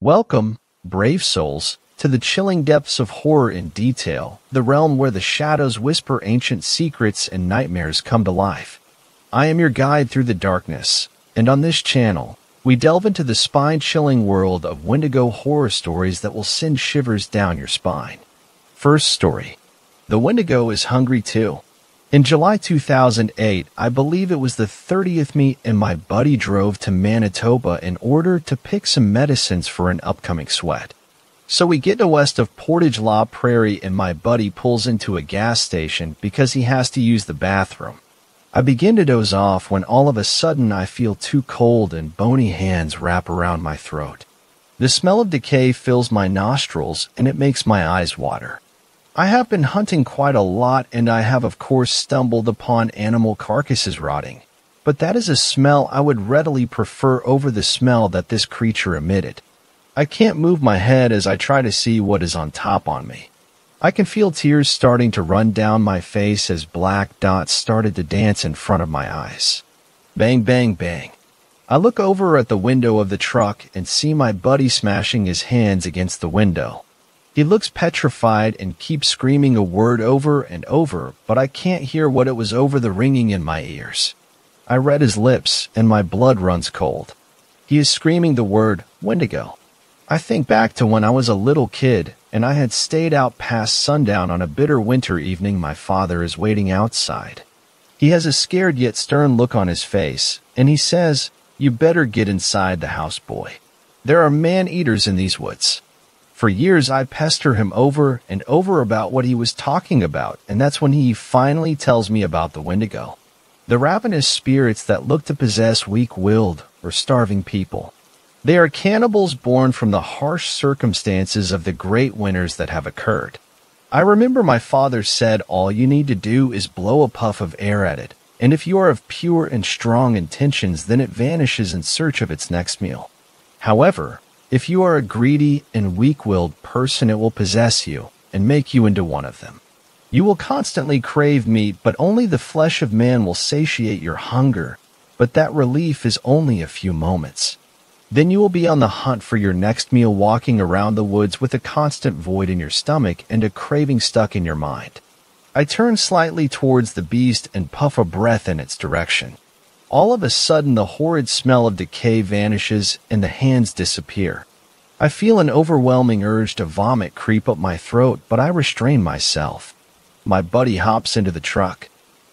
Welcome, brave souls, to the chilling depths of horror in detail, the realm where the shadows whisper ancient secrets and nightmares come to life. I am your guide through the darkness, and on this channel, we delve into the spine-chilling world of Wendigo horror stories that will send shivers down your spine. First story. The Wendigo is hungry too. In July 2008, I believe it was the 30th, me and my buddy drove to Manitoba in order to pick some medicines for an upcoming sweat. So we get to west of Portage La Prairie and my buddy pulls into a gas station because he has to use the bathroom. I begin to doze off when all of a sudden I feel two cold and bony hands wrap around my throat. The smell of decay fills my nostrils and it makes my eyes water. I have been hunting quite a lot and I have of course stumbled upon animal carcasses rotting, but that is a smell I would readily prefer over the smell that this creature emitted. I can't move my head as I try to see what is on top on me. I can feel tears starting to run down my face as black dots started to dance in front of my eyes. Bang, bang, bang. I look over at the window of the truck and see my buddy smashing his hands against the window. He looks petrified and keeps screaming a word over and over, but I can't hear what it was over the ringing in my ears. I read his lips, and my blood runs cold. He is screaming the word, Wendigo. I think back to when I was a little kid, and I had stayed out past sundown on a bitter winter evening. My father is waiting outside. He has a scared yet stern look on his face, and he says, "You better get inside the house, boy. There are man-eaters in these woods." For years, I pester him over and over about what he was talking about, and that's when he finally tells me about the Wendigo. The ravenous spirits that look to possess weak-willed or starving people. They are cannibals born from the harsh circumstances of the great winters that have occurred. I remember my father said all you need to do is blow a puff of air at it, and if you are of pure and strong intentions, then it vanishes in search of its next meal. However, if you are a greedy and weak-willed person, it will possess you and make you into one of them. You will constantly crave meat, but only the flesh of man will satiate your hunger, but that relief is only a few moments. Then you will be on the hunt for your next meal, walking around the woods with a constant void in your stomach and a craving stuck in your mind. I turn slightly towards the beast and puff a breath in its direction. All of a sudden, the horrid smell of decay vanishes and the hands disappear. I feel an overwhelming urge to vomit creep up my throat, but I restrain myself. My buddy hops into the truck.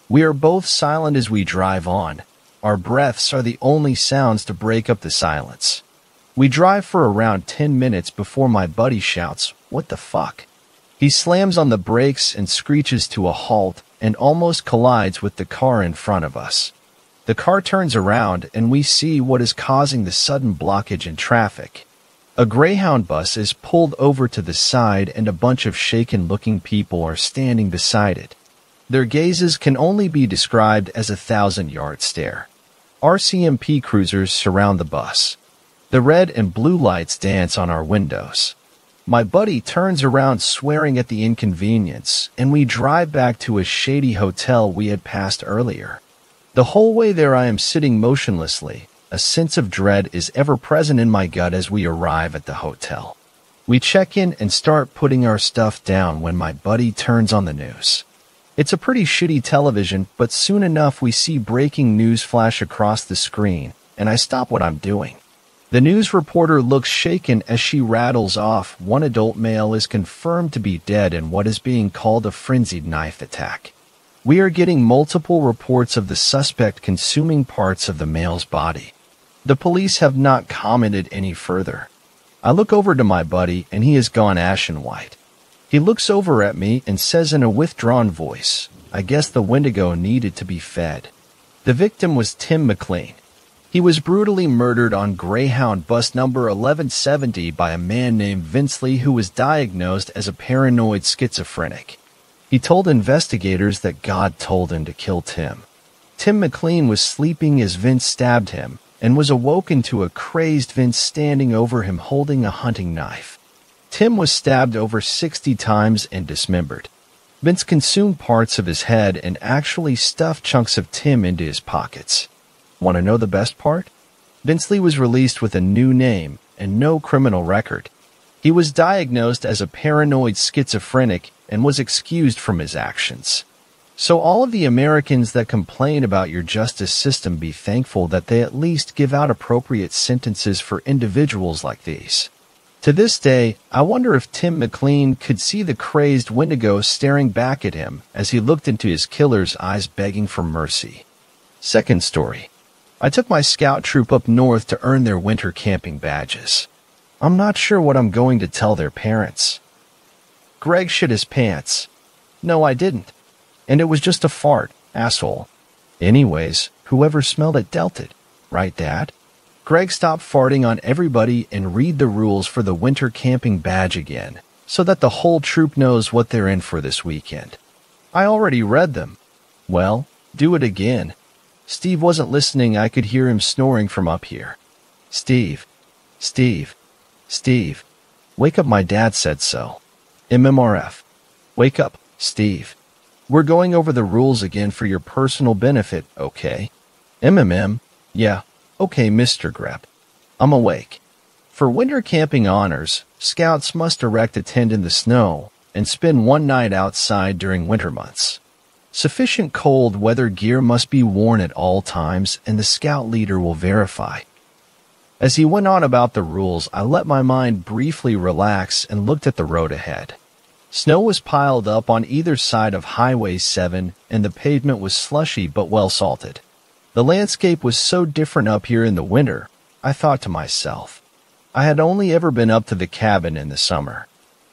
We are both silent as we drive on. Our breaths are the only sounds to break up the silence. We drive for around 10 minutes before my buddy shouts, "What the fuck?" He slams on the brakes and screeches to a halt and almost collides with the car in front of us. The car turns around and we see what is causing the sudden blockage in traffic. A Greyhound bus is pulled over to the side and a bunch of shaken-looking people are standing beside it. Their gazes can only be described as a 1,000-yard stare. RCMP cruisers surround the bus. The red and blue lights dance on our windows. My buddy turns around swearing at the inconvenience, and we drive back to a shady hotel we had passed earlier. The whole way there I am sitting motionlessly. A sense of dread is ever present in my gut as we arrive at the hotel. We check in and start putting our stuff down when my buddy turns on the news. It's a pretty shitty television, but soon enough we see breaking news flash across the screen, and I stop what I'm doing. The news reporter looks shaken as she rattles off, "One adult male is confirmed to be dead in what is being called a frenzied knife attack." We are getting multiple reports of the suspect consuming parts of the male's body. The police have not commented any further. I look over to my buddy and he has gone ashen white. He looks over at me and says in a withdrawn voice, "I guess the Wendigo needed to be fed." The victim was Tim McLean. He was brutally murdered on Greyhound bus number 1170 by a man named Vince Lee, who was diagnosed as a paranoid schizophrenic. He told investigators that God told him to kill Tim. Tim McLean was sleeping as Vince stabbed him and was awoken to a crazed Vince standing over him holding a hunting knife. Tim was stabbed over 60 times and dismembered. Vince consumed parts of his head and actually stuffed chunks of Tim into his pockets. Want to know the best part? Vince Lee was released with a new name and no criminal record. He was diagnosed as a paranoid schizophrenic and was excused from his actions. So all of the Americans that complain about your justice system, be thankful that they at least give out appropriate sentences for individuals like these. To this day, I wonder if Tim McLean could see the crazed Wendigo staring back at him as he looked into his killer's eyes begging for mercy. Second story. I took my scout troop up north to earn their winter camping badges. I'm not sure what I'm going to tell their parents. Greg shit his pants. No, I didn't. And it was just a fart, asshole. Anyways, whoever smelled it dealt it. Right, Dad? Greg stopped farting on everybody and read the rules for the winter camping badge again, so that the whole troop knows what they're in for this weekend. I already read them. Well, do it again. Steve wasn't listening. I could hear him snoring from up here. Steve. Steve. Steve. Wake up, my dad said so. MMRF. Wake up, Steve. We're going over the rules again for your personal benefit, okay? MMM. Yeah. Okay, Mr. Grep. I'm awake. For winter camping honors, scouts must erect a tent in the snow and spend one night outside during winter months. Sufficient cold weather gear must be worn at all times, and the scout leader will verify. As he went on about the rules, I let my mind briefly relax and looked at the road ahead. Snow was piled up on either side of Highway 7, and the pavement was slushy but well salted. The landscape was so different up here in the winter, I thought to myself. I had only ever been up to the cabin in the summer.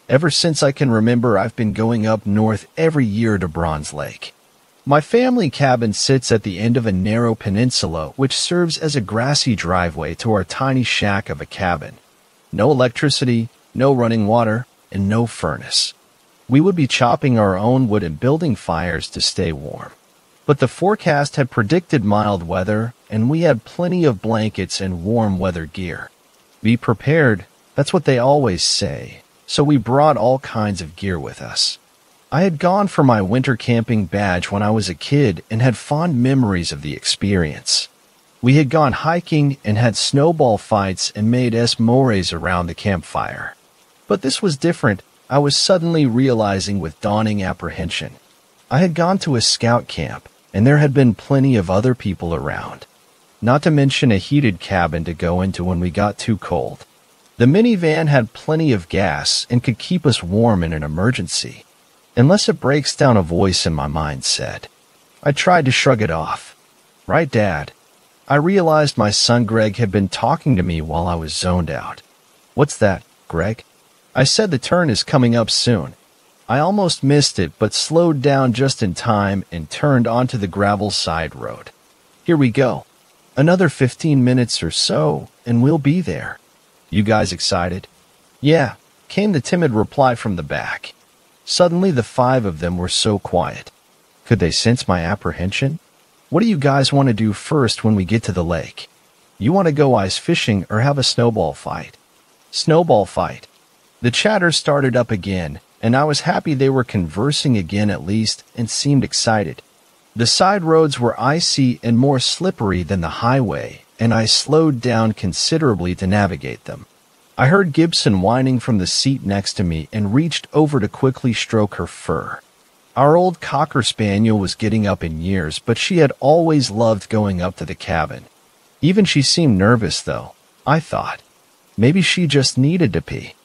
Ever since I can remember, I've been going up north every year to Bronze Lake. My family cabin sits at the end of a narrow peninsula which serves as a grassy driveway to our tiny shack of a cabin. No electricity, no running water, and no furnace. We would be chopping our own wood and building fires to stay warm. But the forecast had predicted mild weather, and we had plenty of blankets and warm weather gear. Be prepared, that's what they always say, so we brought all kinds of gear with us. I had gone for my winter camping badge when I was a kid and had fond memories of the experience. We had gone hiking and had snowball fights and made s'mores around the campfire. But this was different. I was suddenly realizing with dawning apprehension. I had gone to a scout camp, and there had been plenty of other people around. Not to mention a heated cabin to go into when we got too cold. The minivan had plenty of gas and could keep us warm in an emergency. Unless it breaks down, a voice in my mind said. I tried to shrug it off. Right, Dad? I realized my son Greg had been talking to me while I was zoned out. What's that, Greg? I said the turn is coming up soon. I almost missed it, but slowed down just in time and turned onto the gravel side road. Here we go. Another 15 minutes or so, and we'll be there. You guys excited? Yeah, came the timid reply from the back. Suddenly the five of them were so quiet. Could they sense my apprehension? What do you guys want to do first when we get to the lake? You want to go ice fishing or have a snowball fight? Snowball fight. The chatter started up again, and I was happy they were conversing again at least and seemed excited. The side roads were icy and more slippery than the highway, and I slowed down considerably to navigate them. I heard Gibson whining from the seat next to me and reached over to quickly stroke her fur. Our old Cocker Spaniel was getting up in years, but she had always loved going up to the cabin. Even she seemed nervous, though, I thought. Maybe she just needed to pee.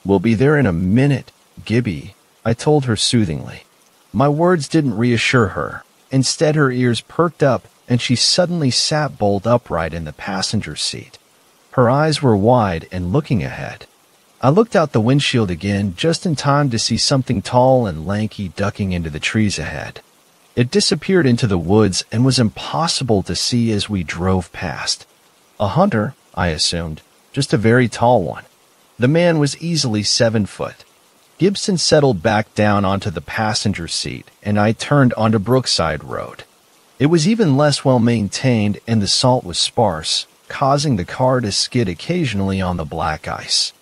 We'll be there in a minute, Gibby, I told her soothingly. My words didn't reassure her. Instead, her ears perked up, and she suddenly sat bolt upright in the passenger seat. Her eyes were wide and looking ahead. I looked out the windshield again, just in time to see something tall and lanky ducking into the trees ahead. It disappeared into the woods and was impossible to see as we drove past. A hunter, I assumed, just a very tall one. The man was easily 7 foot. Gibson settled back down onto the passenger seat, and I turned onto Brookside Road. It was even less well-maintained, and the salt was sparse, causing the car to skid occasionally on the black ice.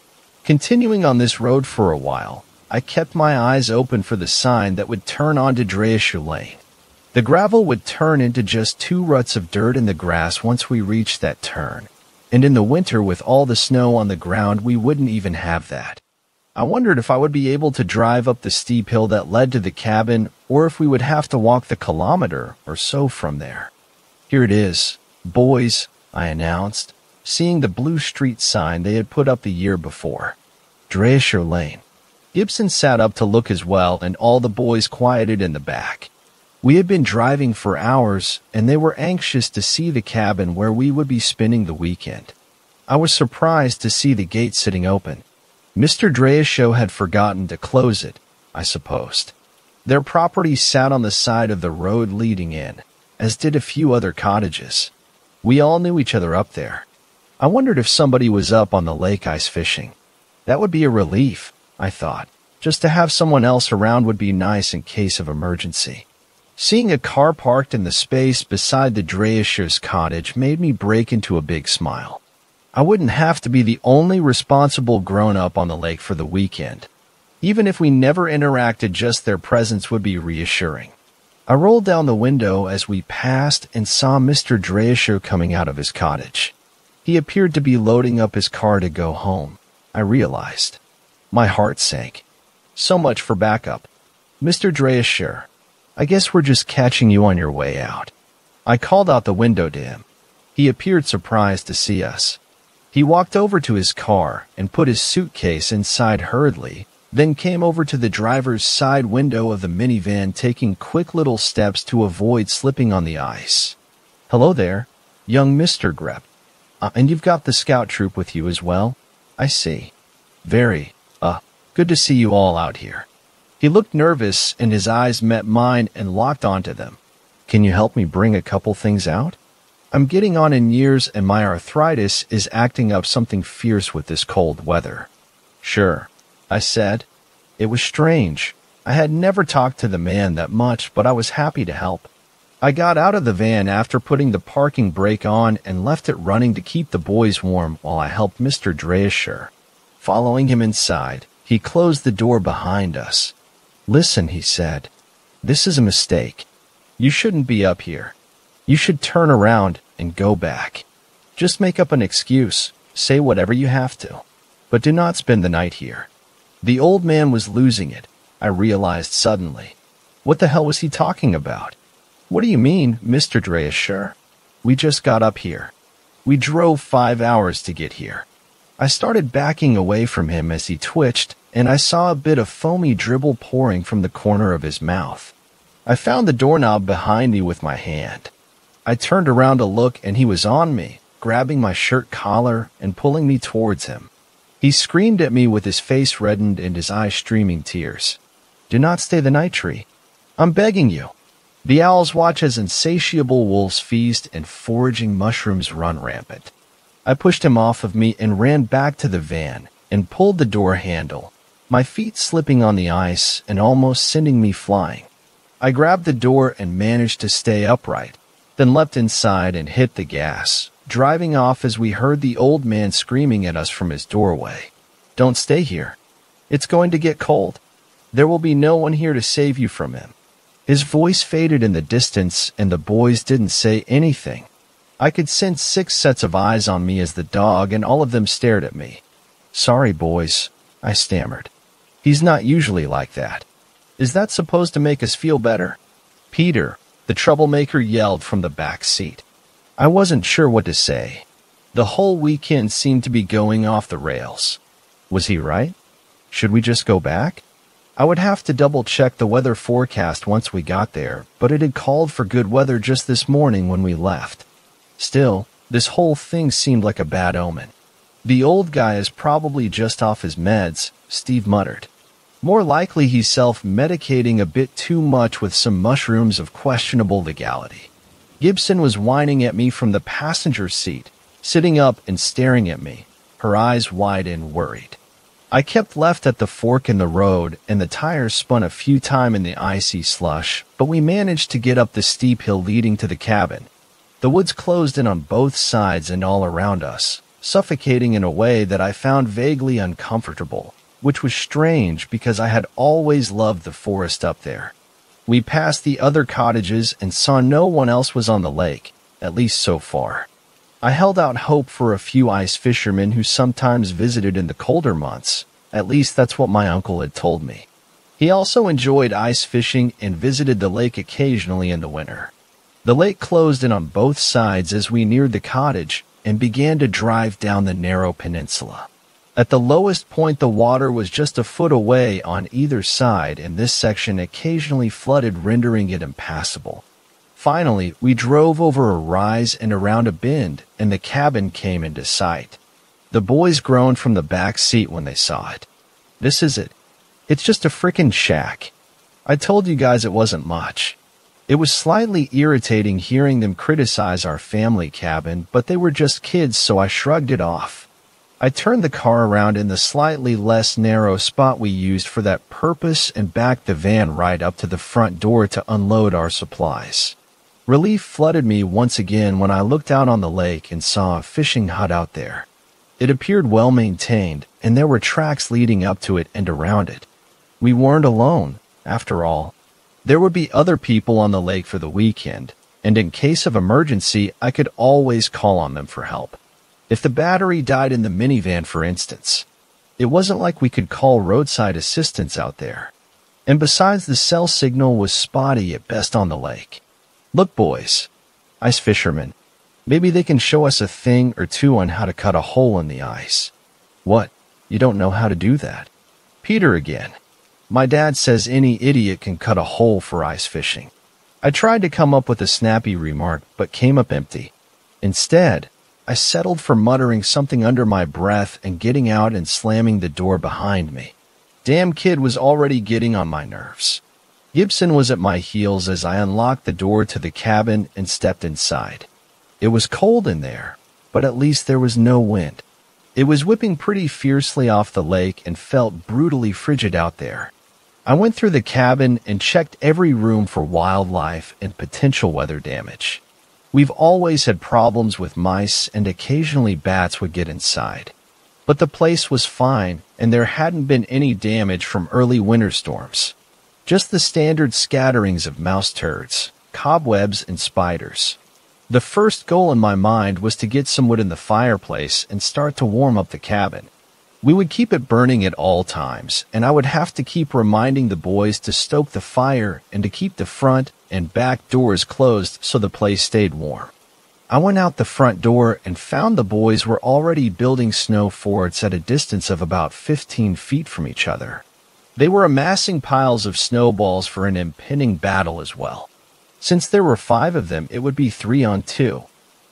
Continuing on this road for a while, I kept my eyes open for the sign that would turn onto Dreyeshoe Lane. The gravel would turn into just 2 ruts of dirt in the grass once we reached that turn. And in the winter with all the snow on the ground, we wouldn't even have that. I wondered if I would be able to drive up the steep hill that led to the cabin, or if we would have to walk the kilometer or so from there. "Here it is, boys," I announced, seeing the blue street sign they had put up the year before. "Drayshire Lane." Gibson sat up to look as well, and all the boys quieted in the back. We had been driving for hours, and they were anxious to see the cabin where we would be spending the weekend. I was surprised to see the gate sitting open. Mr. Drayshire had forgotten to close it, I supposed. Their property sat on the side of the road leading in, as did a few other cottages. We all knew each other up there. I wondered if somebody was up on the lake ice fishing. That would be a relief, I thought. Just to have someone else around would be nice in case of emergency. Seeing a car parked in the space beside the Drayshires' cottage made me break into a big smile. I wouldn't have to be the only responsible grown-up on the lake for the weekend. Even if we never interacted, just their presence would be reassuring. I rolled down the window as we passed and saw Mr. Drayshire coming out of his cottage. He appeared to be loading up his car to go home, I realized. My heart sank. So much for backup. "Mr. Drayshire, I guess we're just catching you on your way out." I called out the window to him. He appeared surprised to see us. He walked over to his car and put his suitcase inside hurriedly, then came over to the driver's side window of the minivan, taking quick little steps to avoid slipping on the ice. "Hello there, young Mr. Grep. And you've got the scout troop with you as well? I see. Very, good to see you all out here." He looked nervous, and his eyes met mine and locked onto them. "Can you help me bring a couple things out? I'm getting on in years, and my arthritis is acting up something fierce with this cold weather." "Sure," I said. It was strange. I had never talked to the man that much, but I was happy to help. I got out of the van after putting the parking brake on and left it running to keep the boys warm while I helped Mr. Drayshire. Following him inside, he closed the door behind us. "Listen," he said. "This is a mistake. You shouldn't be up here. You should turn around and go back. Just make up an excuse, say whatever you have to. But do not spend the night here." The old man was losing it, I realized suddenly. What the hell was he talking about? "What do you mean, Mr. Drayshire? We just got up here. We drove 5 hours to get here." I started backing away from him as he twitched, and I saw a bit of foamy dribble pouring from the corner of his mouth. I found the doorknob behind me with my hand. I turned around to look, and he was on me, grabbing my shirt collar and pulling me towards him. He screamed at me with his face reddened and his eyes streaming tears. "Do not stay the night, Tree. I'm begging you. The owls watch as insatiable wolves feast and foraging mushrooms run rampant." I pushed him off of me and ran back to the van and pulled the door handle, my feet slipping on the ice and almost sending me flying. I grabbed the door and managed to stay upright, then leapt inside and hit the gas, driving off as we heard the old man screaming at us from his doorway. "Don't stay here. It's going to get cold. There will be no one here to save you from him." His voice faded in the distance, and the boys didn't say anything. I could sense 6 sets of eyes on me as the dog, and all of them stared at me. "Sorry, boys," I stammered. "He's not usually like that. Is that supposed to make us feel better?" "Peter," the troublemaker yelled from the back seat. I wasn't sure what to say. The whole weekend seemed to be going off the rails. Was he right? Should we just go back? I would have to double-check the weather forecast once we got there, but it had called for good weather just this morning when we left. Still, this whole thing seemed like a bad omen. "The old guy is probably just off his meds," Steve muttered. "More likely he's self-medicating a bit too much with some mushrooms of questionable legality." Gibson was whining at me from the passenger seat, sitting up and staring at me, her eyes wide and worried. I kept left at the fork in the road, and the tires spun a few times in the icy slush, but we managed to get up the steep hill leading to the cabin. The woods closed in on both sides and all around us, suffocating in a way that I found vaguely uncomfortable, which was strange because I had always loved the forest up there. We passed the other cottages and saw no one else was on the lake, at least so far. I held out hope for a few ice fishermen who sometimes visited in the colder months. At least that's what my uncle had told me. He also enjoyed ice fishing and visited the lake occasionally in the winter. The lake closed in on both sides as we neared the cottage and began to drive down the narrow peninsula. At the lowest point, the water was just a foot away on either side, and this section occasionally flooded, rendering it impassable. Finally, we drove over a rise and around a bend, and the cabin came into sight. The boys groaned from the back seat when they saw it. "This is it. It's just a frickin' shack. I told you guys it wasn't much." It was slightly irritating hearing them criticize our family cabin, but they were just kids, so I shrugged it off. I turned the car around in the slightly less narrow spot we used for that purpose and backed the van right up to the front door to unload our supplies. Relief flooded me once again when I looked out on the lake and saw a fishing hut out there. It appeared well maintained, and there were tracks leading up to it and around it. We weren't alone, after all. There would be other people on the lake for the weekend, and in case of emergency, I could always call on them for help. If the battery died in the minivan, for instance, it wasn't like we could call roadside assistance out there. And besides, the cell signal was spotty at best on the lake. "Look, boys, ice fishermen, maybe they can show us a thing or two on how to cut a hole in the ice." "What? You don't know how to do that?" Peter again. "My dad says any idiot can cut a hole for ice fishing." I tried to come up with a snappy remark, but came up empty. Instead, I settled for muttering something under my breath and getting out and slamming the door behind me. Damn kid was already getting on my nerves. Gibson was at my heels as I unlocked the door to the cabin and stepped inside. It was cold in there, but at least there was no wind. It was whipping pretty fiercely off the lake and felt brutally frigid out there. I went through the cabin and checked every room for wildlife and potential weather damage. We've always had problems with mice, and occasionally bats would get inside. But the place was fine, and there hadn't been any damage from early winter storms. Just the standard scatterings of mouse turds, cobwebs, and spiders. The first goal in my mind was to get some wood in the fireplace and start to warm up the cabin. We would keep it burning at all times, and I would have to keep reminding the boys to stoke the fire and to keep the front and back doors closed so the place stayed warm. I went out the front door and found the boys were already building snow forts at a distance of about 15 feet from each other. They were amassing piles of snowballs for an impending battle as well. Since there were 5 of them, it would be 3 on 2.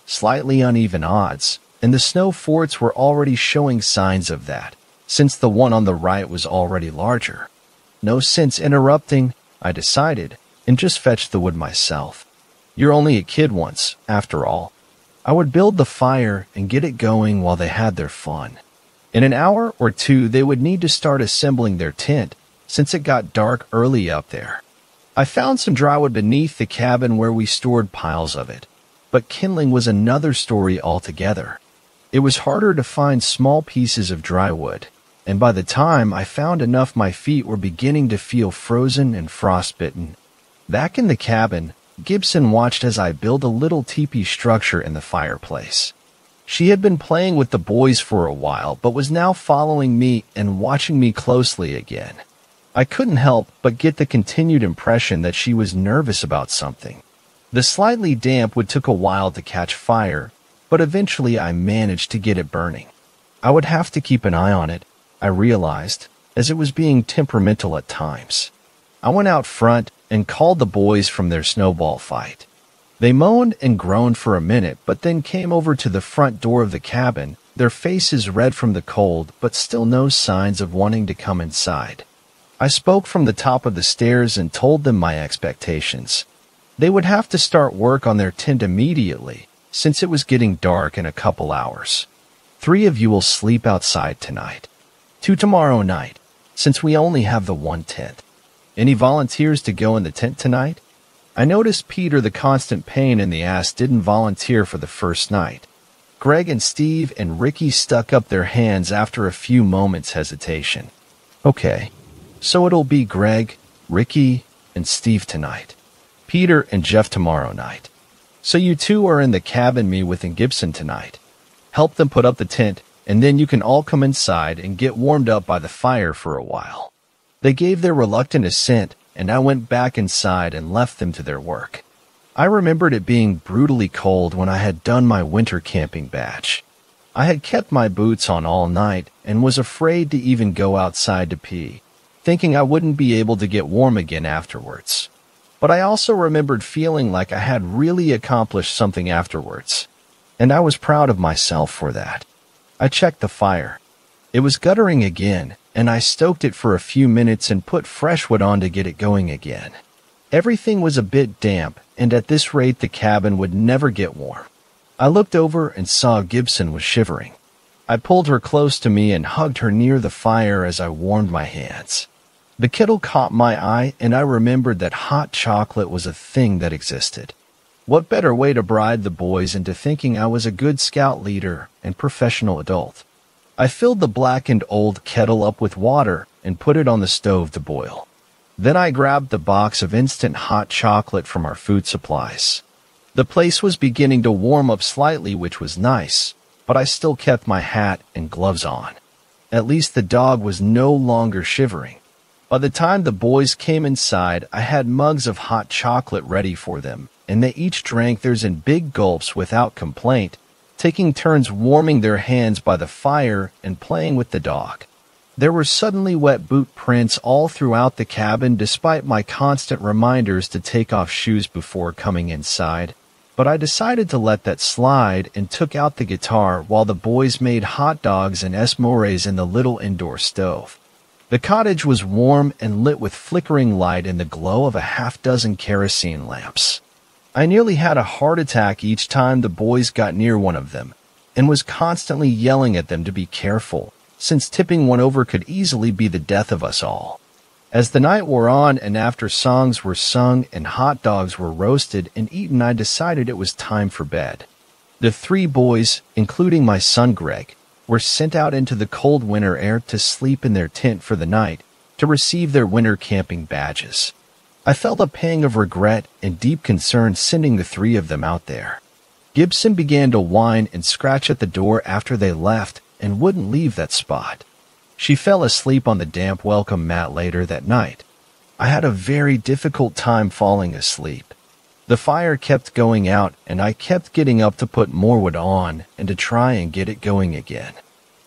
Slightly uneven odds, and the snow forts were already showing signs of that, since the one on the right was already larger. No sense interrupting, I decided, and just fetched the wood myself. You're only a kid once, after all. I would build the fire and get it going while they had their fun. In an hour or 2, they would need to start assembling their tent, since it got dark early up there. I found some dry wood beneath the cabin where we stored piles of it, but kindling was another story altogether. It was harder to find small pieces of dry wood, and by the time I found enough, my feet were beginning to feel frozen and frostbitten. Back in the cabin, Gibson watched as I built a little teepee structure in the fireplace. She had been playing with the boys for a while, but was now following me and watching me closely again. I couldn't help but get the continued impression that she was nervous about something. The slightly damp wood took a while to catch fire, but eventually I managed to get it burning. I would have to keep an eye on it, I realized, as it was being temperamental at times. I went out front and called the boys from their snowball fight. They moaned and groaned for a minute, but then came over to the front door of the cabin, their faces red from the cold, but still no signs of wanting to come inside. I spoke from the top of the stairs and told them my expectations. They would have to start work on their tent immediately, since it was getting dark in a couple hours. 3 of you will sleep outside tonight. 2 tomorrow night, since we only have the 1 tent. Any volunteers to go in the tent tonight? I noticed Peter, the constant pain in the ass, didn't volunteer for the first night. Greg and Steve and Ricky stuck up their hands after a few moments' hesitation. Okay, so it'll be Greg, Ricky, and Steve tonight. Peter and Jeff tomorrow night. So you two are in the cabin me with and Gibson tonight. Help them put up the tent, and then you can all come inside and get warmed up by the fire for a while." They gave their reluctant assent, and I went back inside and left them to their work. I remembered it being brutally cold when I had done my winter camping badge. I had kept my boots on all night and was afraid to even go outside to pee, thinking I wouldn't be able to get warm again afterwards. But I also remembered feeling like I had really accomplished something afterwards, and I was proud of myself for that. I checked the fire. It was guttering again, and I stoked it for a few minutes and put fresh wood on to get it going again. Everything was a bit damp, and at this rate the cabin would never get warm. I looked over and saw Gibson was shivering. I pulled her close to me and hugged her near the fire as I warmed my hands. The kettle caught my eye, and I remembered that hot chocolate was a thing that existed. What better way to bribe the boys into thinking I was a good scout leader and professional adult? I filled the blackened old kettle up with water and put it on the stove to boil. Then I grabbed the box of instant hot chocolate from our food supplies. The place was beginning to warm up slightly, which was nice, but I still kept my hat and gloves on. At least the dog was no longer shivering. By the time the boys came inside, I had mugs of hot chocolate ready for them, and they each drank theirs in big gulps without complaint, taking turns warming their hands by the fire and playing with the dog. There were suddenly wet boot prints all throughout the cabin despite my constant reminders to take off shoes before coming inside, but I decided to let that slide and took out the guitar while the boys made hot dogs and s'mores in the little indoor stove. The cottage was warm and lit with flickering light in the glow of a half-dozen kerosene lamps. I nearly had a heart attack each time the boys got near one of them, and was constantly yelling at them to be careful, since tipping one over could easily be the death of us all. As the night wore on and after songs were sung and hot dogs were roasted and eaten, I decided it was time for bed. The 3 boys, including my son Greg, were sent out into the cold winter air to sleep in their tent for the night to receive their winter camping badges. I felt a pang of regret and deep concern sending the 3 of them out there. Gibson began to whine and scratch at the door after they left and wouldn't leave that spot. She fell asleep on the damp welcome mat later that night. I had a very difficult time falling asleep. The fire kept going out, and I kept getting up to put more wood on and to try and get it going again.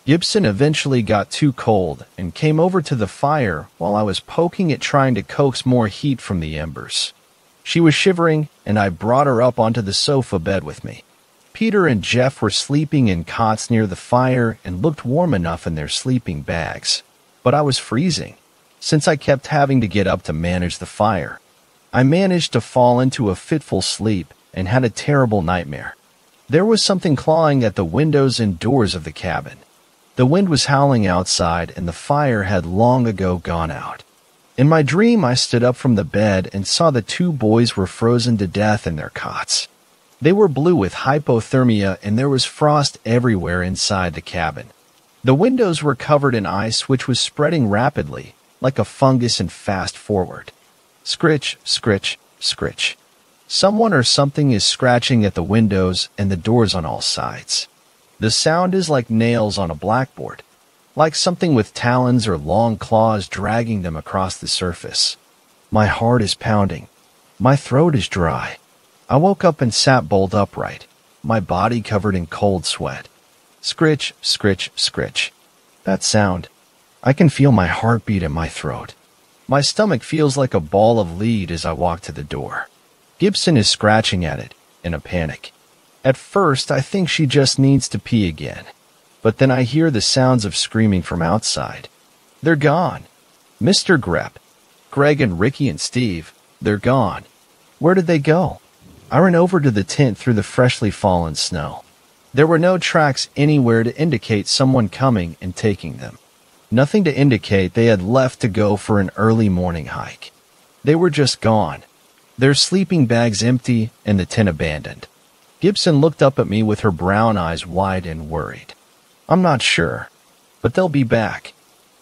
Gibson eventually got too cold and came over to the fire while I was poking it trying to coax more heat from the embers. She was shivering, and I brought her up onto the sofa bed with me. Peter and Jeff were sleeping in cots near the fire and looked warm enough in their sleeping bags, but I was freezing, since I kept having to get up to manage the fire. I managed to fall into a fitful sleep and had a terrible nightmare. There was something clawing at the windows and doors of the cabin. The wind was howling outside, and the fire had long ago gone out. In my dream, I stood up from the bed and saw the 2 boys were frozen to death in their cots. They were blue with hypothermia, and there was frost everywhere inside the cabin. The windows were covered in ice, which was spreading rapidly, like a fungus, and fast forward. Scritch, scritch, scritch. Someone or something is scratching at the windows and the doors on all sides. The sound is like nails on a blackboard, like something with talons or long claws dragging them across the surface. My heart is pounding. My throat is dry. I woke up and sat bolt upright, my body covered in cold sweat. Scritch, scritch, scritch. That sound. I can feel my heartbeat in my throat. My stomach feels like a ball of lead as I walk to the door. Gibson is scratching at it, in a panic. At first, I think she just needs to pee again. But then I hear the sounds of screaming from outside. They're gone. Mr. Grep, Greg and Ricky and Steve, they're gone. Where did they go? I ran over to the tent through the freshly fallen snow. There were no tracks anywhere to indicate someone coming and taking them. Nothing to indicate they had left to go for an early morning hike. They were just gone. Their sleeping bags empty and the tent abandoned. Gibson looked up at me with her brown eyes wide and worried. I'm not sure, but they'll be back.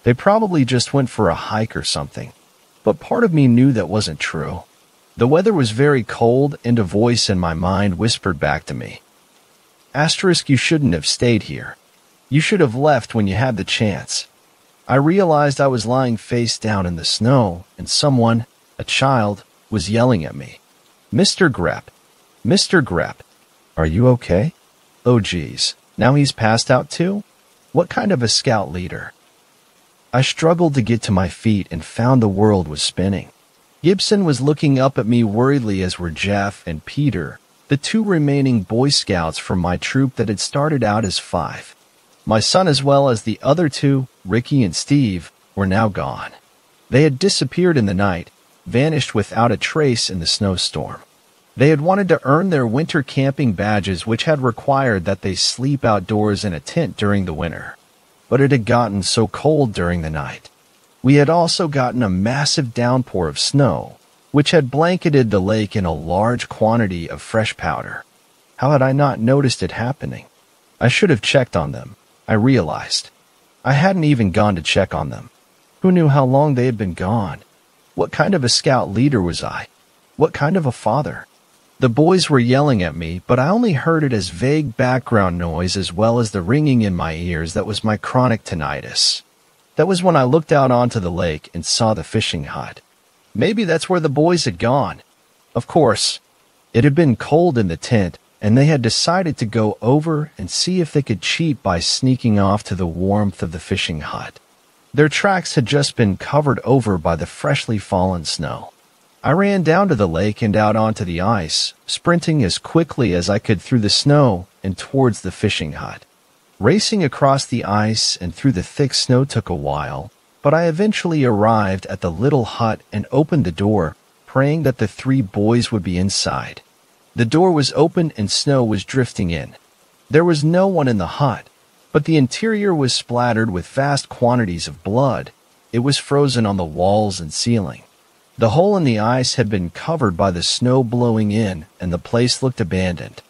They probably just went for a hike or something. But part of me knew that wasn't true. The weather was very cold, and a voice in my mind whispered back to me, "Asterisk, you shouldn't have stayed here. You should have left when you had the chance." I realized I was lying face down in the snow, and someone, a child, was yelling at me. "Mr. Grepp, Mr. Grepp, are you okay?" Oh geez, now he's passed out too? What kind of a scout leader? I struggled to get to my feet and found the world was spinning. Gibson was looking up at me worriedly, as were Jeff and Peter, the two remaining Boy Scouts from my troop that had started out as 5. My son, as well as the other two, Ricky and Steve, were now gone. They had disappeared in the night, vanished without a trace in the snowstorm. They had wanted to earn their winter camping badges, which had required that they sleep outdoors in a tent during the winter. But it had gotten so cold during the night. We had also gotten a massive downpour of snow, which had blanketed the lake in a large quantity of fresh powder. How had I not noticed it happening? I should have checked on them, I realized. I hadn't even gone to check on them. Who knew how long they had been gone? What kind of a scout leader was I? What kind of a father? The boys were yelling at me, but I only heard it as vague background noise, as well as the ringing in my ears that was my chronic tinnitus. That was when I looked out onto the lake and saw the fishing hut. Maybe that's where the boys had gone. Of course, it had been cold in the tent, and they had decided to go over and see if they could cheat by sneaking off to the warmth of the fishing hut. Their tracks had just been covered over by the freshly fallen snow. I ran down to the lake and out onto the ice, sprinting as quickly as I could through the snow and towards the fishing hut. Racing across the ice and through the thick snow took a while, but I eventually arrived at the little hut and opened the door, praying that the 3 boys would be inside. The door was open and snow was drifting in. There was no one in the hut, but the interior was splattered with vast quantities of blood. It was frozen on the walls and ceiling. The hole in the ice had been covered by the snow blowing in, and the place looked abandoned.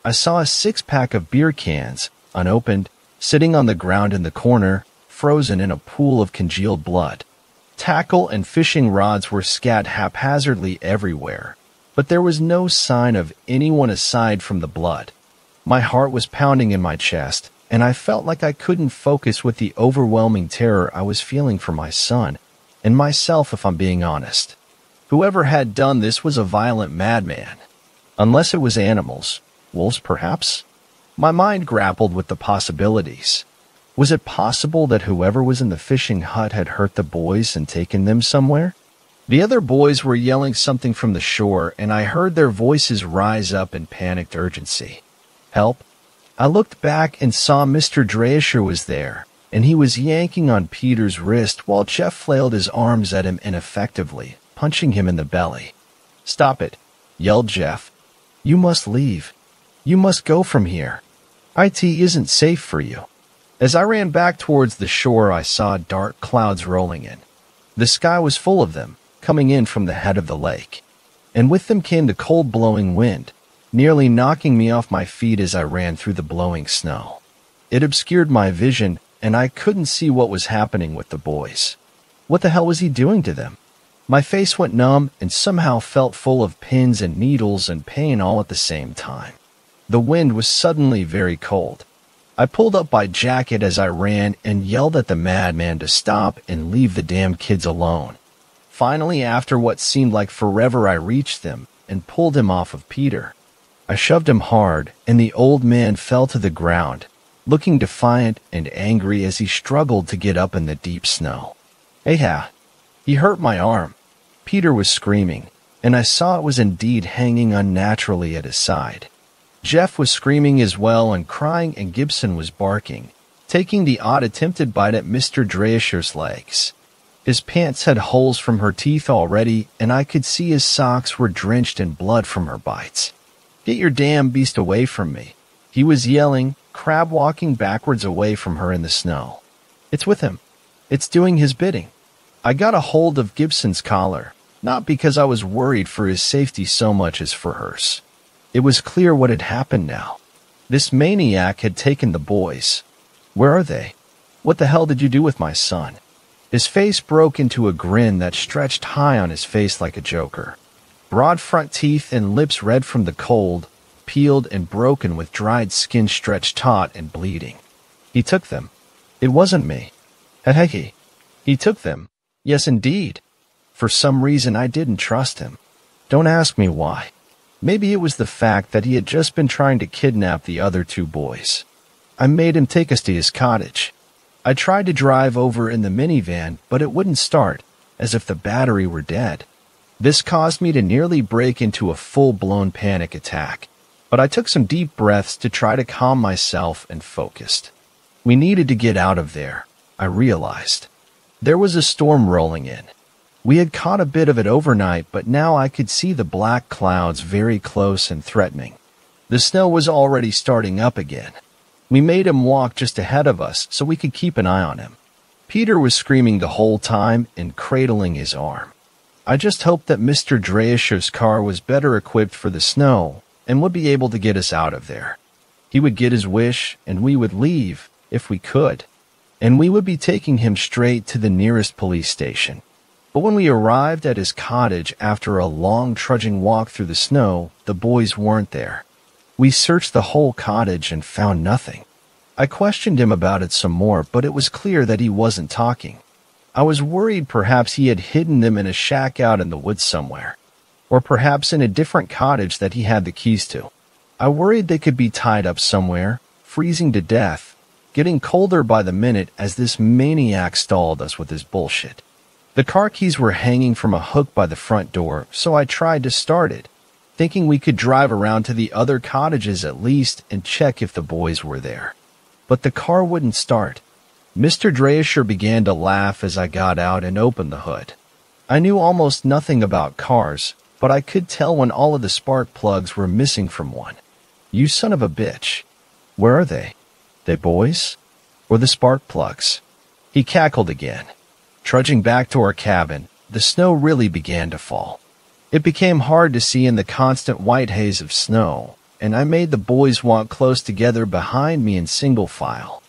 I saw a 6-pack of beer cans, unopened, sitting on the ground in the corner, frozen in a pool of congealed blood. Tackle and fishing rods were scattered haphazardly everywhere, but there was no sign of anyone aside from the blood. My heart was pounding in my chest, and I felt like I couldn't focus with the overwhelming terror I was feeling for my son, and myself, if I'm being honest. Whoever had done this was a violent madman. Unless it was animals. Wolves, perhaps? My mind grappled with the possibilities. Was it possible that whoever was in the fishing hut had hurt the boys and taken them somewhere? The other boys were yelling something from the shore, and I heard their voices rise up in panicked urgency. Help! I looked back and saw Mr. Dreischer was there, and he was yanking on Peter's wrist while Jeff flailed his arms at him ineffectively, punching him in the belly. "Stop it," yelled Jeff. "You must leave. You must go from here. IT isn't safe for you." As I ran back towards the shore, I saw dark clouds rolling in. The sky was full of them, coming in from the head of the lake. And with them came the cold blowing wind, nearly knocking me off my feet as I ran through the blowing snow. It obscured my vision, and I couldn't see what was happening with the boys. What the hell was he doing to them? My face went numb and somehow felt full of pins and needles and pain all at the same time. The wind was suddenly very cold. I pulled up my jacket as I ran and yelled at the madman to stop and leave the damn kids alone. Finally, after what seemed like forever, I reached them and pulled him off of Peter. I shoved him hard, and the old man fell to the ground, looking defiant and angry as he struggled to get up in the deep snow. "Hey-ha!" He hurt my arm. Peter was screaming, and I saw it was indeed hanging unnaturally at his side. Jeff was screaming as well and crying, and Gibson was barking, taking the odd attempted bite at Mr. Dreischer's legs. His pants had holes from her teeth already, and I could see his socks were drenched in blood from her bites. "Get your damn beast away from me," he was yelling, crab walking backwards away from her in the snow. "It's with him. It's doing his bidding." I got a hold of Gibson's collar, not because I was worried for his safety so much as for hers. It was clear what had happened now. This maniac had taken the boys. Where are they? What the hell did you do with my son? His face broke into a grin that stretched high on his face like a joker. Broad front teeth and lips red from the cold, peeled and broken with dried skin stretched taut and bleeding. He took them. It wasn't me. Hey, he took them. Yes, indeed. For some reason I didn't trust him. Don't ask me why. Maybe it was the fact that he had just been trying to kidnap the other two boys. I made him take us to his cottage. I tried to drive over in the minivan, but it wouldn't start, as if the battery were dead. This caused me to nearly break into a full-blown panic attack, but I took some deep breaths to try to calm myself and focused. We needed to get out of there, I realized. There was a storm rolling in. We had caught a bit of it overnight, but now I could see the black clouds very close and threatening. The snow was already starting up again. We made him walk just ahead of us so we could keep an eye on him. Peter was screaming the whole time and cradling his arm. I just hoped that Mr. Dreischer's car was better equipped for the snow and would be able to get us out of there. He would get his wish and we would leave, if we could, and we would be taking him straight to the nearest police station. But when we arrived at his cottage after a long trudging walk through the snow, the boys weren't there. We searched the whole cottage and found nothing. I questioned him about it some more, but it was clear that he wasn't talking. I was worried perhaps he had hidden them in a shack out in the woods somewhere, or perhaps in a different cottage that he had the keys to. I worried they could be tied up somewhere, freezing to death, getting colder by the minute as this maniac stalled us with his bullshit. The car keys were hanging from a hook by the front door, so I tried to start it, thinking we could drive around to the other cottages at least and check if the boys were there. But the car wouldn't start. Mr. Dreischer began to laugh as I got out and opened the hood. I knew almost nothing about cars, but I could tell when all of the spark plugs were missing from one. You son of a bitch. Where are they? They boys? Or the spark plugs? He cackled again. Trudging back to our cabin, the snow really began to fall. It became hard to see in the constant white haze of snow, and I made the boys walk close together behind me in single file.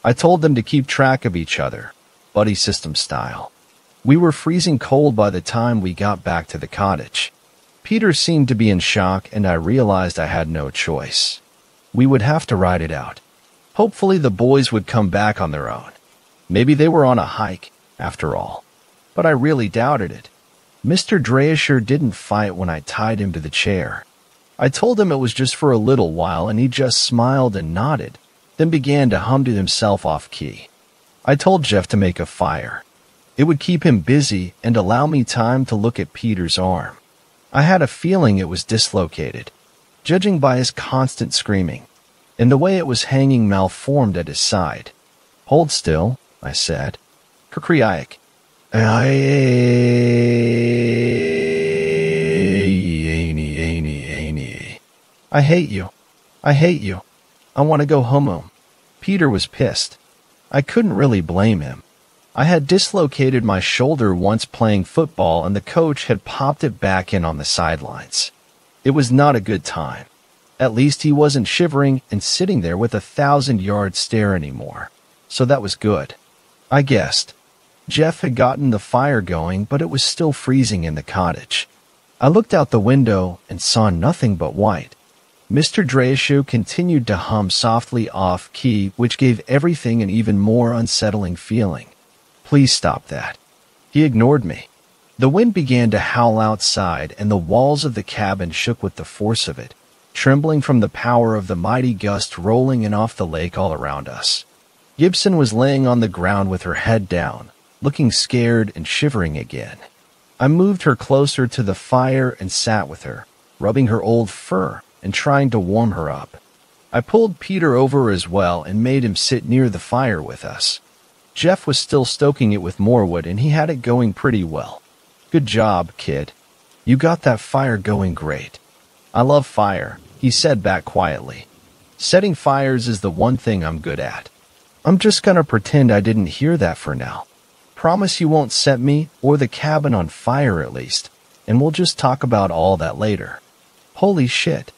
I told them to keep track of each other, buddy system style. We were freezing cold by the time we got back to the cottage. Peter seemed to be in shock, and I realized I had no choice. We would have to ride it out. Hopefully the boys would come back on their own. Maybe they were on a hike, after all. But I really doubted it. Mr. Dreischer didn't fight when I tied him to the chair. I told him it was just for a little while, and he just smiled and nodded, then began to hum to himself off-key. I told Jeff to make a fire. It would keep him busy and allow me time to look at Peter's arm. I had a feeling it was dislocated, judging by his constant screaming, and the way it was hanging malformed at his side. Hold still, I said. Kriak. I hate you. I hate you. I want to go home. Peter was pissed. I couldn't really blame him. I had dislocated my shoulder once playing football, and the coach had popped it back in on the sidelines. It was not a good time. At least he wasn't shivering and sitting there with a 1,000-yard stare anymore. So that was good. I guessed. Jeff had gotten the fire going, but it was still freezing in the cottage. I looked out the window and saw nothing but white. Mr. Dreischer continued to hum softly off-key, which gave everything an even more unsettling feeling. Please stop that. He ignored me. The wind began to howl outside, and the walls of the cabin shook with the force of it, trembling from the power of the mighty gust rolling in off the lake all around us. Gibson was laying on the ground with her head down, looking scared and shivering again. I moved her closer to the fire and sat with her, rubbing her old fur and trying to warm her up. I pulled Peter over as well and made him sit near the fire with us. Jeff was still stoking it with more wood, and he had it going pretty well. Good job, kid. You got that fire going great. I love fire, he said back quietly. Setting fires is the one thing I'm good at. I'm just gonna pretend I didn't hear that for now. Promise you won't set me or the cabin on fire at least, and we'll just talk about all that later. Holy shit.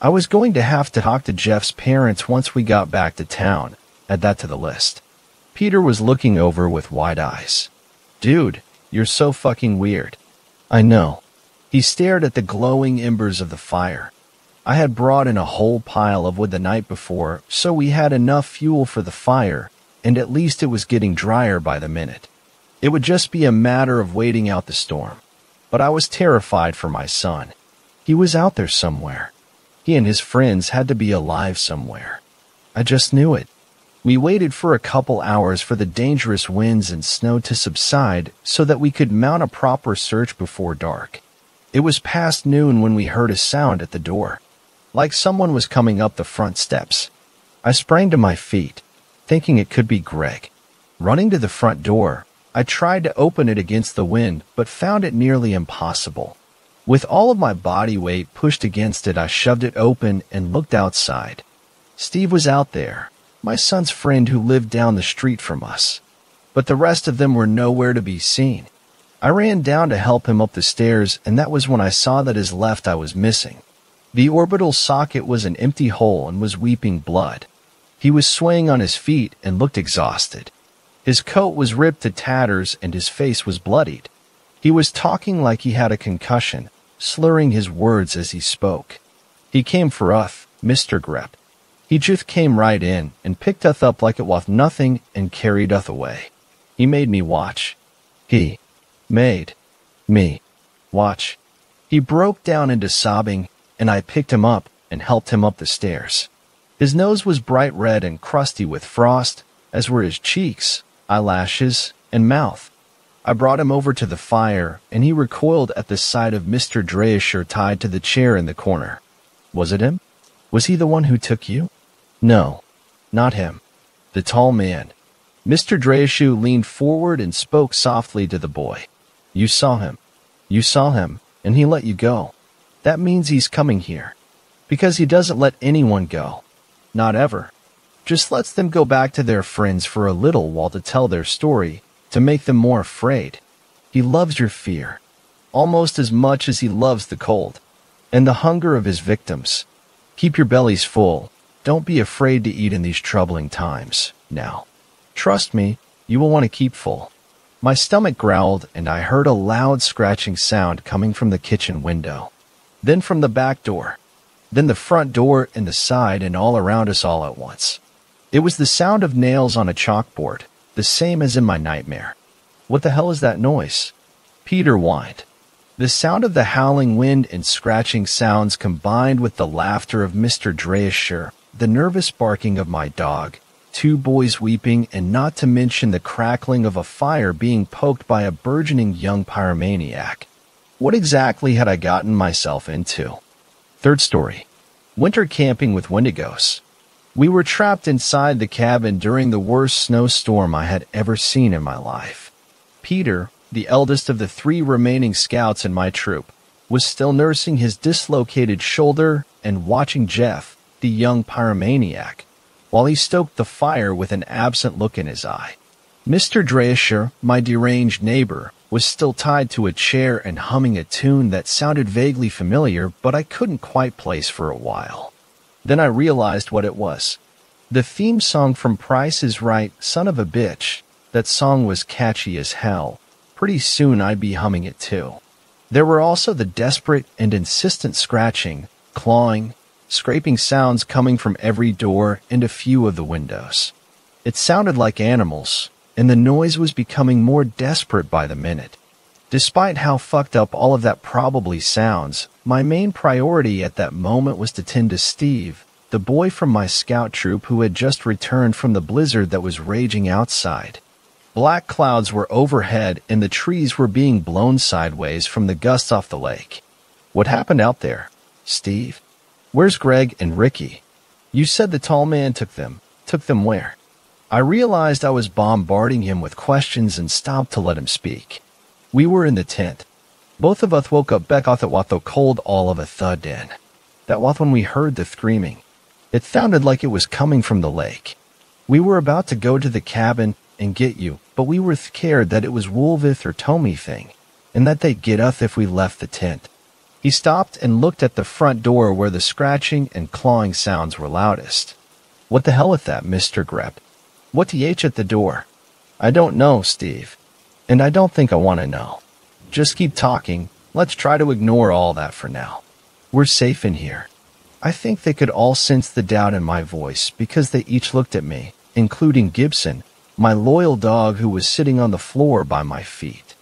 I was going to have to talk to Jeff's parents once we got back to town. Add that to the list. Peter was looking over with wide eyes. Dude, you're so fucking weird. I know. He stared at the glowing embers of the fire. I had brought in a whole pile of wood the night before, so we had enough fuel for the fire, and at least it was getting drier by the minute. It would just be a matter of waiting out the storm. But I was terrified for my son. He was out there somewhere. He and his friends had to be alive somewhere. I just knew it. We waited for a couple hours for the dangerous winds and snow to subside so that we could mount a proper search before dark. It was past noon when we heard a sound at the door, like someone was coming up the front steps. I sprang to my feet, thinking it could be Greg. Running to the front door, I tried to open it against the wind, but found it nearly impossible. With all of my body weight pushed against it, I shoved it open and looked outside. Steve was out there, my son's friend who lived down the street from us. But the rest of them were nowhere to be seen. I ran down to help him up the stairs, and that was when I saw that his left eye was missing. The orbital socket was an empty hole and was weeping blood. He was swaying on his feet and looked exhausted. His coat was ripped to tatters and his face was bloodied. He was talking like he had a concussion, slurring his words as he spoke. He came for us, Mr. Grep. He just came right in and picked us up like it was nothing and carried us away. He made me watch. He made me watch. He broke down into sobbing, and I picked him up and helped him up the stairs. His nose was bright red and crusty with frost, as were his cheeks, eyelashes, and mouth. I brought him over to the fire, and he recoiled at the sight of Mr. Dreischer tied to the chair in the corner. Was it him? Was he the one who took you? No, not him. The tall man. Mr. Dreischer leaned forward and spoke softly to the boy. You saw him. You saw him, and he let you go. That means he's coming here. Because he doesn't let anyone go. Not ever. Just lets them go back to their friends for a little while to tell their story, to make them more afraid. He loves your fear, almost as much as he loves the cold, and the hunger of his victims. Keep your bellies full. Don't be afraid to eat in these troubling times, now. Trust me, you will want to keep full. My stomach growled, and I heard a loud scratching sound coming from the kitchen window. Then from the back door. Then the front door and the side and all around us all at once. It was the sound of nails on a chalkboard, the same as in my nightmare. What the hell is that noise? Peter whined. The sound of the howling wind and scratching sounds combined with the laughter of Mr. Dreischer, the nervous barking of my dog, two boys weeping, and not to mention the crackling of a fire being poked by a burgeoning young pyromaniac. What exactly had I gotten myself into? Third story. Winter camping with Wendigos. We were trapped inside the cabin during the worst snowstorm I had ever seen in my life. Peter, the eldest of the 3 remaining scouts in my troop, was still nursing his dislocated shoulder and watching Jeff, the young pyromaniac, while he stoked the fire with an absent look in his eye. Mr. Dreischer, my deranged neighbor, was still tied to a chair and humming a tune that sounded vaguely familiar, but I couldn't quite place for a while. Then I realized what it was. The theme song from Price is Right, Son of a Bitch. That song was catchy as hell. Pretty soon I'd be humming it too. There were also the desperate and insistent scratching, clawing, scraping sounds coming from every door and a few of the windows. It sounded like animals, and the noise was becoming more desperate by the minute. Despite how fucked up all of that probably sounds, my main priority at that moment was to tend to Steve, the boy from my scout troop who had just returned from the blizzard that was raging outside. Black clouds were overhead and the trees were being blown sideways from the gusts off the lake. What happened out there, Steve? Where's Greg and Ricky? You said the tall man took them. Took them where? I realized I was bombarding him with questions and stopped to let him speak. We were in the tent. Both of us woke up back off at what the cold all of a thud in. That was when we heard the screaming. It sounded like it was coming from the lake. We were about to go to the cabin and get you, but we were scared that it was Wolvith or Tommy thing, and that they'd get us if we left the tent. He stopped and looked at the front door where the scratching and clawing sounds were loudest. What the hell with that, Mr. Grep? What th at the door? I don't know, Steve. And I don't think I want to know. Just keep talking, Let's try to ignore all that for now. We're safe in here." I think they could all sense the doubt in my voice because they each looked at me, including Gibson, my loyal dog who was sitting on the floor by my feet.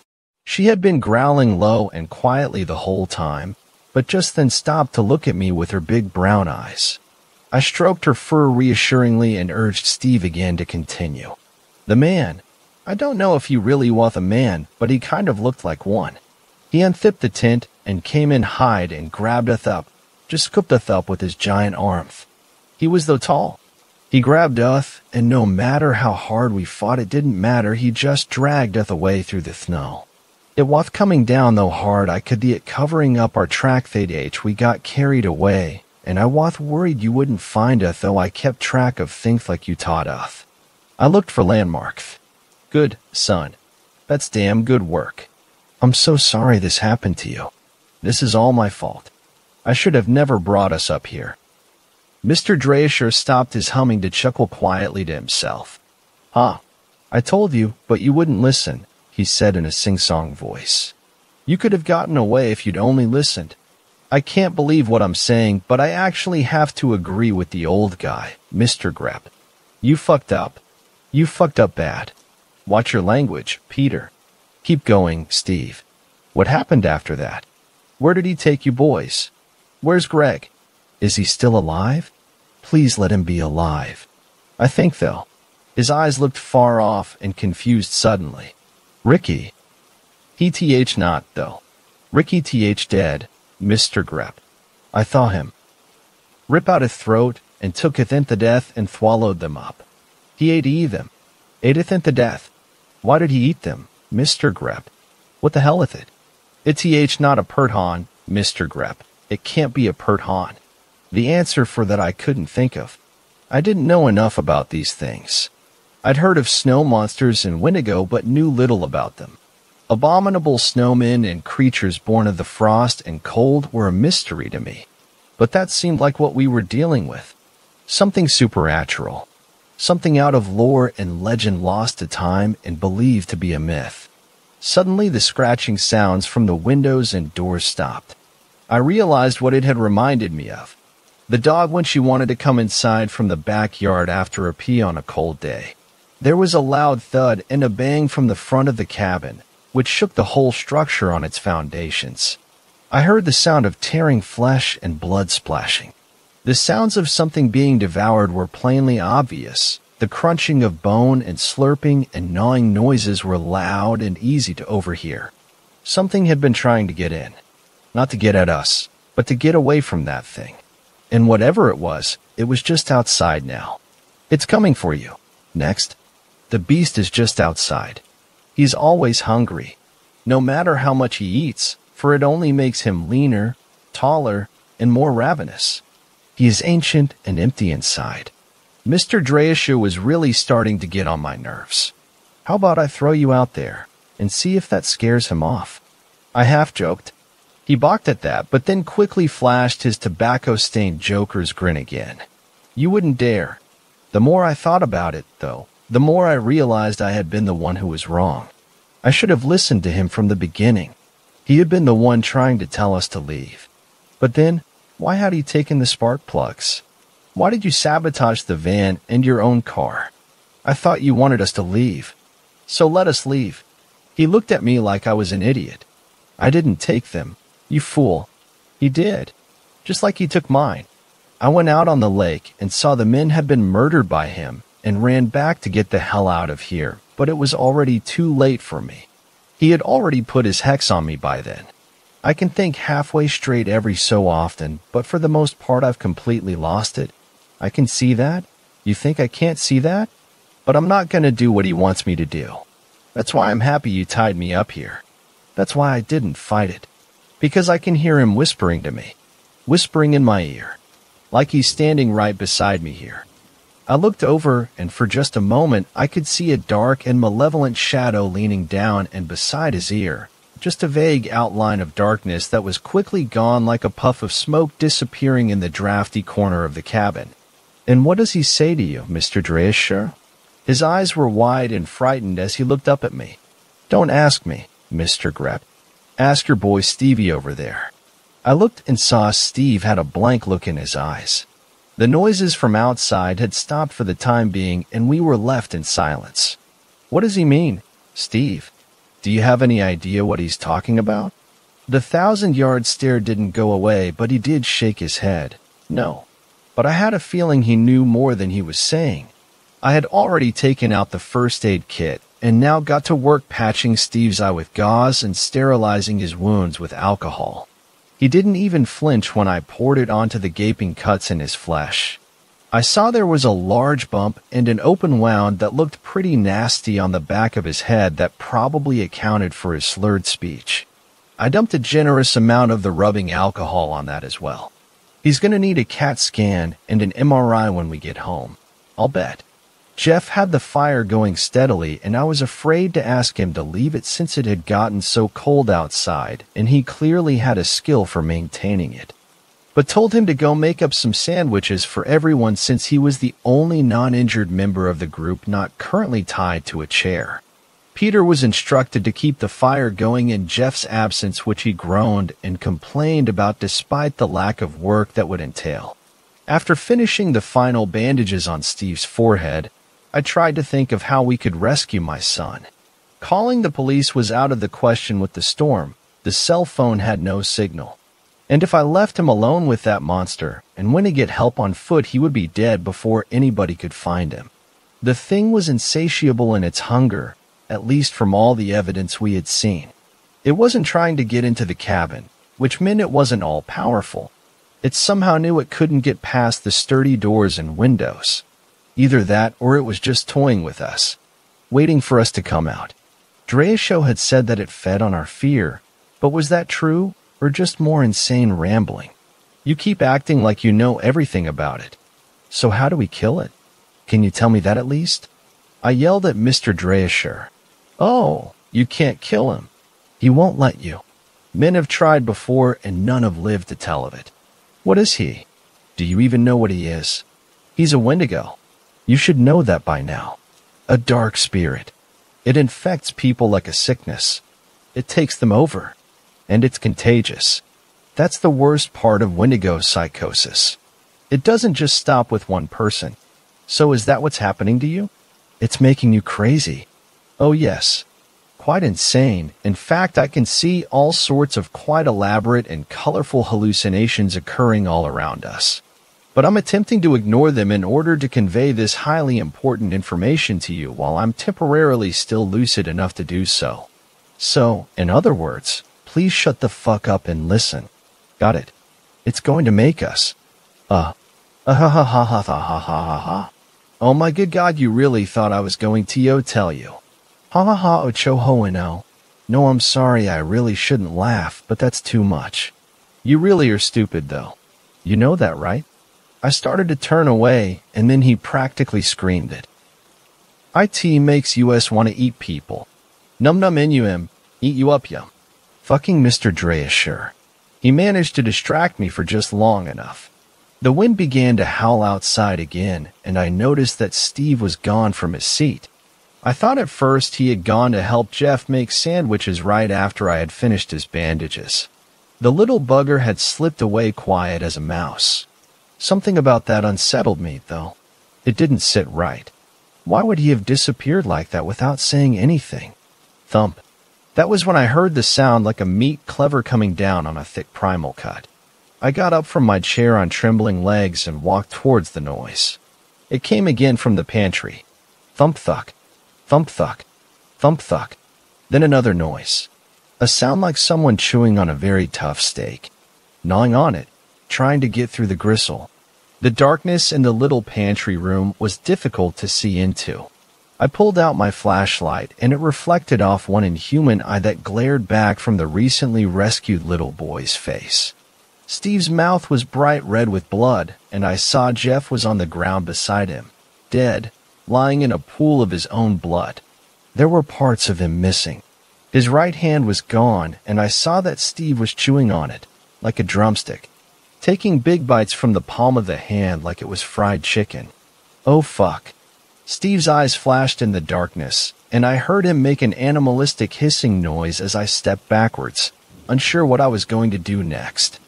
She had been growling low and quietly the whole time, but just then stopped to look at me with her big brown eyes. I stroked her fur reassuringly and urged Steve again to continue. "The man. I don't know if he really was a man, but he kind of looked like one. He unzipped the tent and came in hide and grabbed us up, just scooped us up with his giant arms. He was though tall. He grabbed us, and no matter how hard we fought, it didn't matter, he just dragged us away through the snow. It was coming down though hard, I could see it covering up our track fade. We got carried away, and I was worried you wouldn't find us, though I kept track of things like you taught us. I looked for landmarks." "Good, son. That's damn good work. I'm so sorry this happened to you. This is all my fault. I should have never brought us up here." Mr. Dreischer stopped his humming to chuckle quietly to himself. "Huh. I told you, but you wouldn't listen," he said in a sing-song voice. "You could have gotten away if you'd only listened. I can't believe what I'm saying, but I actually have to agree with the old guy, Mr. Grepp. You fucked up. You fucked up bad. Watch your language, Peter. Keep going, Steve. What happened after that? Where did he take you boys? Where's Greg? Is he still alive? Please let him be alive. I think, though." His eyes looked far off and confused suddenly. "Ricky? He not, though. Ricky dead, Mr. Grepp. I thaw him. Rip out his throat and took it into death and swallowed them up. He ate them. Ate it into death. Why did he eat them, Mr. Grepp? What the hell is it? It's not a pert hon, Mr. Grepp. It can't be a pert hon." The answer for that I couldn't think of. I didn't know enough about these things. I'd heard of snow monsters and Wendigo, but knew little about them. Abominable snowmen and creatures born of the frost and cold were a mystery to me. But that seemed like what we were dealing with. Something supernatural. Something out of lore and legend lost to time and believed to be a myth. Suddenly the scratching sounds from the windows and doors stopped. I realized what it had reminded me of. The dog when she wanted to come inside from the backyard after a pee on a cold day. There was a loud thud and a bang from the front of the cabin, which shook the whole structure on its foundations. I heard the sound of tearing flesh and blood splashing. The sounds of something being devoured were plainly obvious. The crunching of bone and slurping and gnawing noises were loud and easy to overhear. Something had been trying to get in. Not to get at us, but to get away from that thing. And whatever it was just outside now. It's coming for you. Next. The beast is just outside. He's always hungry. No matter how much he eats, for it only makes him leaner, taller, and more ravenous. He is ancient and empty inside. Mr. Dreischer was really starting to get on my nerves. How about I throw you out there and see if that scares him off? I half joked. He balked at that, but then quickly flashed his tobacco-stained Joker's grin again. You wouldn't dare. The more I thought about it, though, the more I realized I had been the one who was wrong. I should have listened to him from the beginning. He had been the one trying to tell us to leave. But then, why had he taken the spark plugs? Why did you sabotage the van and your own car? I thought you wanted us to leave. So let us leave. He looked at me like I was an idiot. I didn't take them. You fool. He did. Just like he took mine. I went out on the lake and saw the men had been murdered by him and ran back to get the hell out of here, but it was already too late for me. He had already put his hex on me by then. I can think halfway straight every so often, but for the most part I've completely lost it. I can see that. You think I can't see that? But I'm not going to do what he wants me to do. That's why I'm happy you tied me up here. That's why I didn't fight it. Because I can hear him whispering to me. Whispering in my ear. Like he's standing right beside me here. I looked over, and for just a moment I could see a dark and malevolent shadow leaning down and beside his ear. Just a vague outline of darkness that was quickly gone like a puff of smoke disappearing in the drafty corner of the cabin. And what does he say to you, Mr. Dreischer? His eyes were wide and frightened as he looked up at me. Don't ask me, Mr. Grepp. Ask your boy Stevie over there." I looked and saw Steve had a blank look in his eyes. The noises from outside had stopped for the time being, and we were left in silence. "What does he mean, Steve? Do you have any idea what he's talking about?" The 1,000-yard stare didn't go away, but he did shake his head. "No." But I had a feeling he knew more than he was saying. I had already taken out the first aid kit, and now got to work patching Steve's eye with gauze and sterilizing his wounds with alcohol. He didn't even flinch when I poured it onto the gaping cuts in his flesh. I saw there was a large bump and an open wound that looked pretty nasty on the back of his head that probably accounted for his slurred speech. I dumped a generous amount of the rubbing alcohol on that as well. He's going to need a CAT scan and an MRI when we get home, I'll bet. Jeff had the fire going steadily, and I was afraid to ask him to leave it since it had gotten so cold outside, and he clearly had a skill for maintaining it. But told him to go make up some sandwiches for everyone since he was the only non-injured member of the group not currently tied to a chair. Peter was instructed to keep the fire going in Jeff's absence, which he groaned and complained about despite the lack of work that would entail. After finishing the final bandages on Steve's forehead, I tried to think of how we could rescue my son. Calling the police was out of the question with the storm. The cell phone had no signal. And if I left him alone with that monster and went to get help on foot, he would be dead before anybody could find him. The thing was insatiable in its hunger, at least from all the evidence we had seen. It wasn't trying to get into the cabin, which meant it wasn't all-powerful. It somehow knew it couldn't get past the sturdy doors and windows. Either that or it was just toying with us, waiting for us to come out. Dreasho had said that it fed on our fear, but was that true or just more insane rambling? You keep acting like you know everything about it. So how do we kill it? Can you tell me that at least? I yelled at Mr. Dreasher. "Oh, you can't kill him. He won't let you. Men have tried before and none have lived to tell of it." "What is he? Do you even know what he is?" "He's a Wendigo. You should know that by now. A dark spirit. It infects people like a sickness. It takes them over. And it's contagious. That's the worst part of Wendigo psychosis. It doesn't just stop with one person. So is that what's happening to you? It's making you crazy." "Oh yes. Quite insane. In fact, I can see all sorts of quite elaborate and colorful hallucinations occurring all around us. But I'm attempting to ignore them in order to convey this highly important information to you while I'm temporarily still lucid enough to do so. So, in other words, please shut the fuck up and listen. Got it? It's going to make us. Ha ha ha ha ha ha ha ha. Oh my good God, you really thought I was going to tell you. Ha ha ha ocho hoino. No, I'm sorry, I really shouldn't laugh, but that's too much. You really are stupid though. You know that, right?" I started to turn away, and then he practically screamed it. "IT makes us want to eat people. Num num inum, eat you up yum." Fucking Mr. Dreasher. He managed to distract me for just long enough. The wind began to howl outside again, and I noticed that Steve was gone from his seat. I thought at first he had gone to help Jeff make sandwiches right after I had finished his bandages. The little bugger had slipped away quiet as a mouse. Something about that unsettled me, though. It didn't sit right. Why would he have disappeared like that without saying anything? Thump. That was when I heard the sound like a meat cleaver coming down on a thick primal cut. I got up from my chair on trembling legs and walked towards the noise. It came again from the pantry. Thump-thuck, thump-thuck, thump-thuck. Then another noise. A sound like someone chewing on a very tough steak, gnawing on it, trying to get through the gristle. The darkness in the little pantry room was difficult to see into. I pulled out my flashlight, and it reflected off one inhuman eye that glared back from the recently rescued little boy's face. Steve's mouth was bright red with blood, and I saw Jeff was on the ground beside him, dead, lying in a pool of his own blood. There were parts of him missing. His right hand was gone, and I saw that Steve was chewing on it, like a drumstick, taking big bites from the palm of the hand like it was fried chicken. Oh fuck. Steve's eyes flashed in the darkness, and I heard him make an animalistic hissing noise as I stepped backwards, unsure what I was going to do next.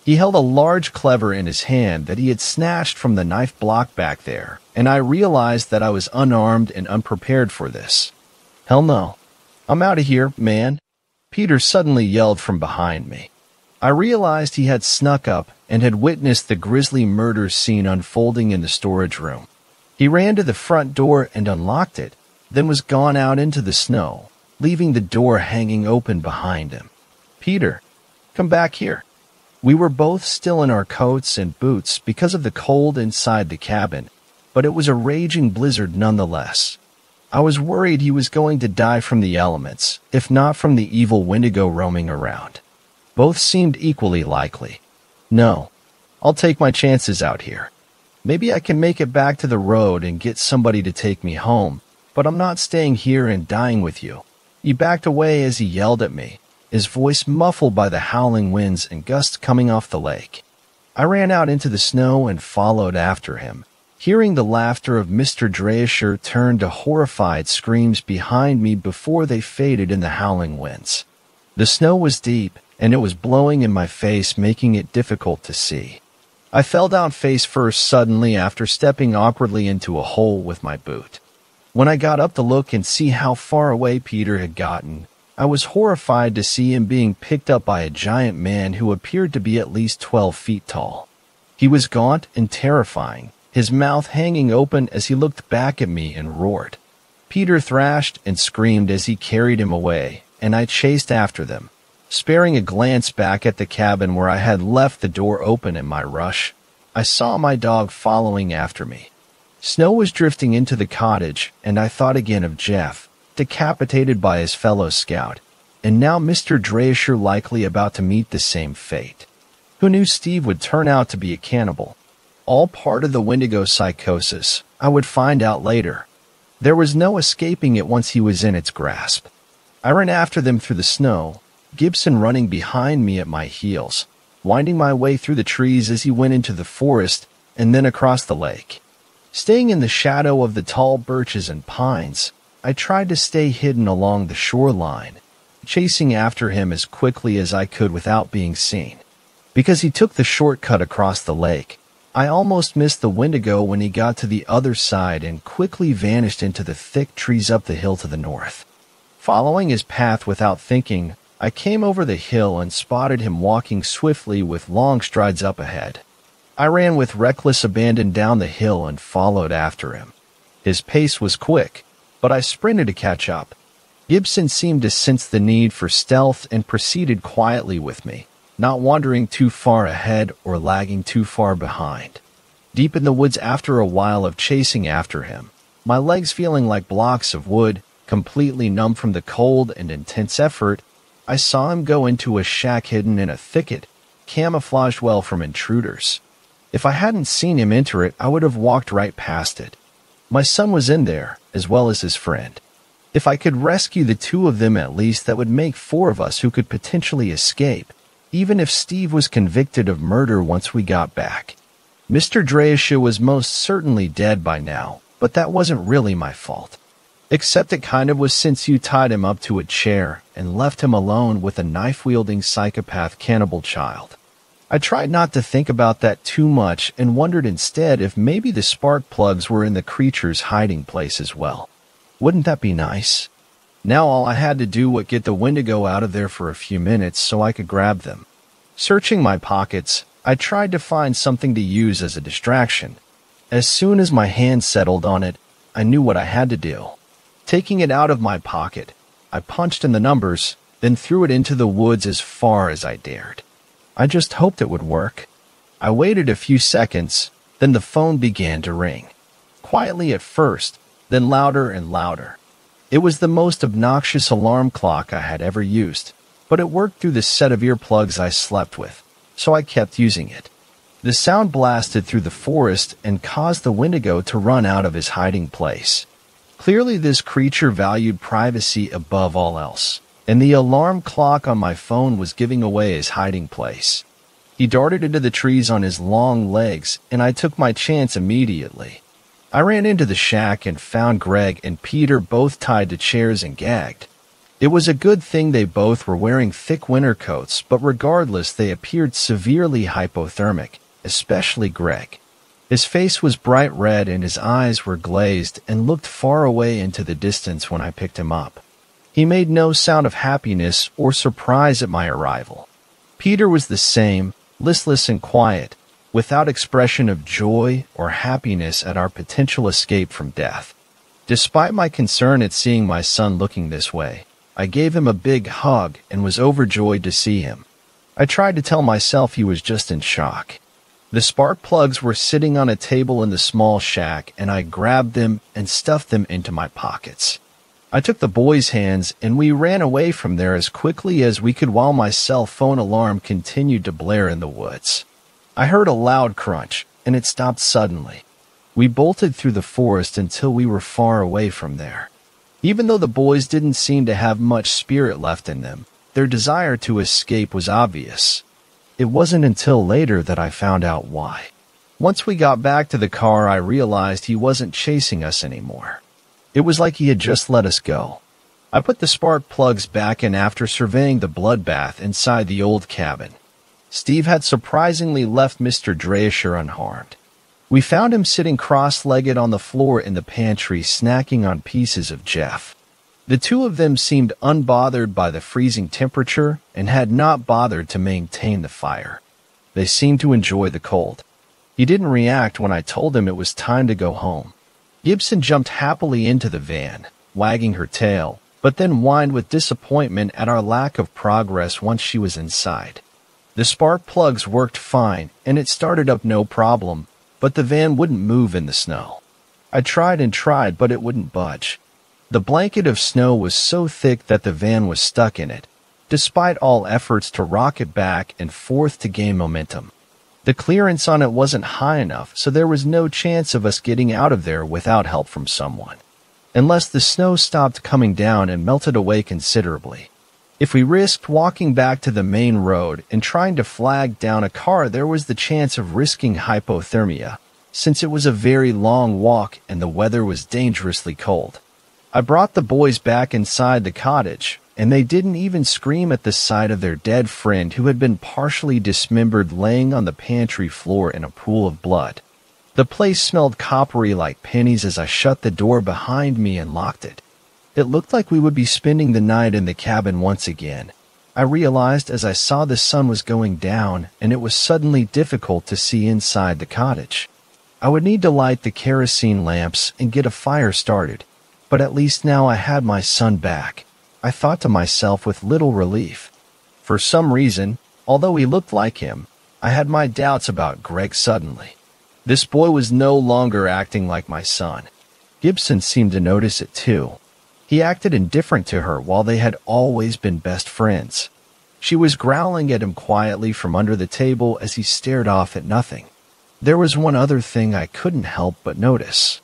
He held a large cleaver in his hand that he had snatched from the knife block back there, and I realized that I was unarmed and unprepared for this. "Hell no. I'm out of here, man," Peter suddenly yelled from behind me. I realized he had snuck up and had witnessed the grisly murder scene unfolding in the storage room. He ran to the front door and unlocked it, then was gone out into the snow, leaving the door hanging open behind him. "Peter, come back here." We were both still in our coats and boots because of the cold inside the cabin, but it was a raging blizzard nonetheless. I was worried he was going to die from the elements, if not from the evil Wendigo roaming around. Both seemed equally likely. "No, I'll take my chances out here. Maybe I can make it back to the road and get somebody to take me home, but I'm not staying here and dying with you." He backed away as he yelled at me, his voice muffled by the howling winds and gusts coming off the lake. I ran out into the snow and followed after him, hearing the laughter of Mr. Dreasher turn to horrified screams behind me before they faded in the howling winds. The snow was deep, and it was blowing in my face, making it difficult to see. I fell down face first suddenly after stepping awkwardly into a hole with my boot. When I got up to look and see how far away Peter had gotten, I was horrified to see him being picked up by a giant man who appeared to be at least 12 feet tall. He was gaunt and terrifying, his mouth hanging open as he looked back at me and roared. Peter thrashed and screamed as he carried him away, and I chased after them, sparing a glance back at the cabin where I had left the door open in my rush. I saw my dog following after me. Snow was drifting into the cottage, and I thought again of Jeff, decapitated by his fellow scout, and now Mr. Dreasher likely about to meet the same fate. Who knew Steve would turn out to be a cannibal? All part of the Wendigo psychosis. I would find out later. There was no escaping it once he was in its grasp. I ran after them through the snow, Gibson running behind me at my heels, winding my way through the trees as he went into the forest and then across the lake. Staying in the shadow of the tall birches and pines, I tried to stay hidden along the shoreline, chasing after him as quickly as I could without being seen. Because he took the shortcut across the lake, I almost missed the Wendigo when he got to the other side and quickly vanished into the thick trees up the hill to the north. Following his path without thinking, I came over the hill and spotted him walking swiftly with long strides up ahead. I ran with reckless abandon down the hill and followed after him. His pace was quick, but I sprinted to catch up. Gibson seemed to sense the need for stealth and proceeded quietly with me, not wandering too far ahead or lagging too far behind. Deep in the woods after a while of chasing after him, my legs feeling like blocks of wood, completely numb from the cold and intense effort, I saw him go into a shack hidden in a thicket, camouflaged well from intruders. If I hadn't seen him enter it, I would have walked right past it. My son was in there, as well as his friend. If I could rescue the two of them at least, that would make 4 of us who could potentially escape, even if Steve was convicted of murder once we got back. Mr. Dreasher was most certainly dead by now, but that wasn't really my fault. Except it kind of was, since you tied him up to a chair and left him alone with a knife-wielding psychopath cannibal child. I tried not to think about that too much and wondered instead if maybe the spark plugs were in the creature's hiding place as well. Wouldn't that be nice? Now all I had to do was get the Wendigo out of there for a few minutes so I could grab them. Searching my pockets, I tried to find something to use as a distraction. As soon as my hand settled on it, I knew what I had to do. Taking it out of my pocket, I punched in the numbers, then threw it into the woods as far as I dared. I just hoped it would work. I waited a few seconds, then the phone began to ring. Quietly at first, then louder and louder. It was the most obnoxious alarm clock I had ever used, but it worked through the set of earplugs I slept with, so I kept using it. The sound blasted through the forest and caused the Wendigo to run out of his hiding place. Clearly this creature valued privacy above all else, and the alarm clock on my phone was giving away his hiding place. He darted into the trees on his long legs, and I took my chance immediately. I ran into the shack and found Greg and Peter both tied to chairs and gagged. It was a good thing they both were wearing thick winter coats, but regardless, they appeared severely hypothermic, especially Greg. His face was bright red and his eyes were glazed and looked far away into the distance when I picked him up. He made no sound of happiness or surprise at my arrival. Peter was the same, listless and quiet, without expression of joy or happiness at our potential escape from death. Despite my concern at seeing my son looking this way, I gave him a big hug and was overjoyed to see him. I tried to tell myself he was just in shock. The spark plugs were sitting on a table in the small shack, and I grabbed them and stuffed them into my pockets. I took the boy's hands and we ran away from there as quickly as we could while my cell phone alarm continued to blare in the woods. I heard a loud crunch, and it stopped suddenly. We bolted through the forest until we were far away from there. Even though the boys didn't seem to have much spirit left in them, their desire to escape was obvious. It wasn't until later that I found out why. Once we got back to the car, I realized he wasn't chasing us anymore. It was like he had just let us go. I put the spark plugs back in after surveying the bloodbath inside the old cabin. Steve had surprisingly left Mr. Dreischer unharmed. We found him sitting cross-legged on the floor in the pantry, snacking on pieces of Jeff. The two of them seemed unbothered by the freezing temperature and had not bothered to maintain the fire. They seemed to enjoy the cold. He didn't react when I told him it was time to go home. Gibson jumped happily into the van, wagging her tail, but then whined with disappointment at our lack of progress once she was inside. The spark plugs worked fine, and it started up no problem, but the van wouldn't move in the snow. I tried and tried, but it wouldn't budge. The blanket of snow was so thick that the van was stuck in it, despite all efforts to rock it back and forth to gain momentum. The clearance on it wasn't high enough, so there was no chance of us getting out of there without help from someone, unless the snow stopped coming down and melted away considerably. If we risked walking back to the main road and trying to flag down a car, there was the chance of risking hypothermia, since it was a very long walk and the weather was dangerously cold. I brought the boys back inside the cottage, and they didn't even scream at the sight of their dead friend who had been partially dismembered laying on the pantry floor in a pool of blood. The place smelled coppery like pennies as I shut the door behind me and locked it. It looked like we would be spending the night in the cabin once again. I realized as I saw the sun was going down, and it was suddenly difficult to see inside the cottage. I would need to light the kerosene lamps and get a fire started, but at least now I had my son back, I thought to myself with little relief. For some reason, although he looked like him, I had my doubts about Greg suddenly. This boy was no longer acting like my son. Gibson seemed to notice it too. He acted indifferent to her while they had always been best friends. She was growling at him quietly from under the table as he stared off at nothing. There was one other thing I couldn't help but notice.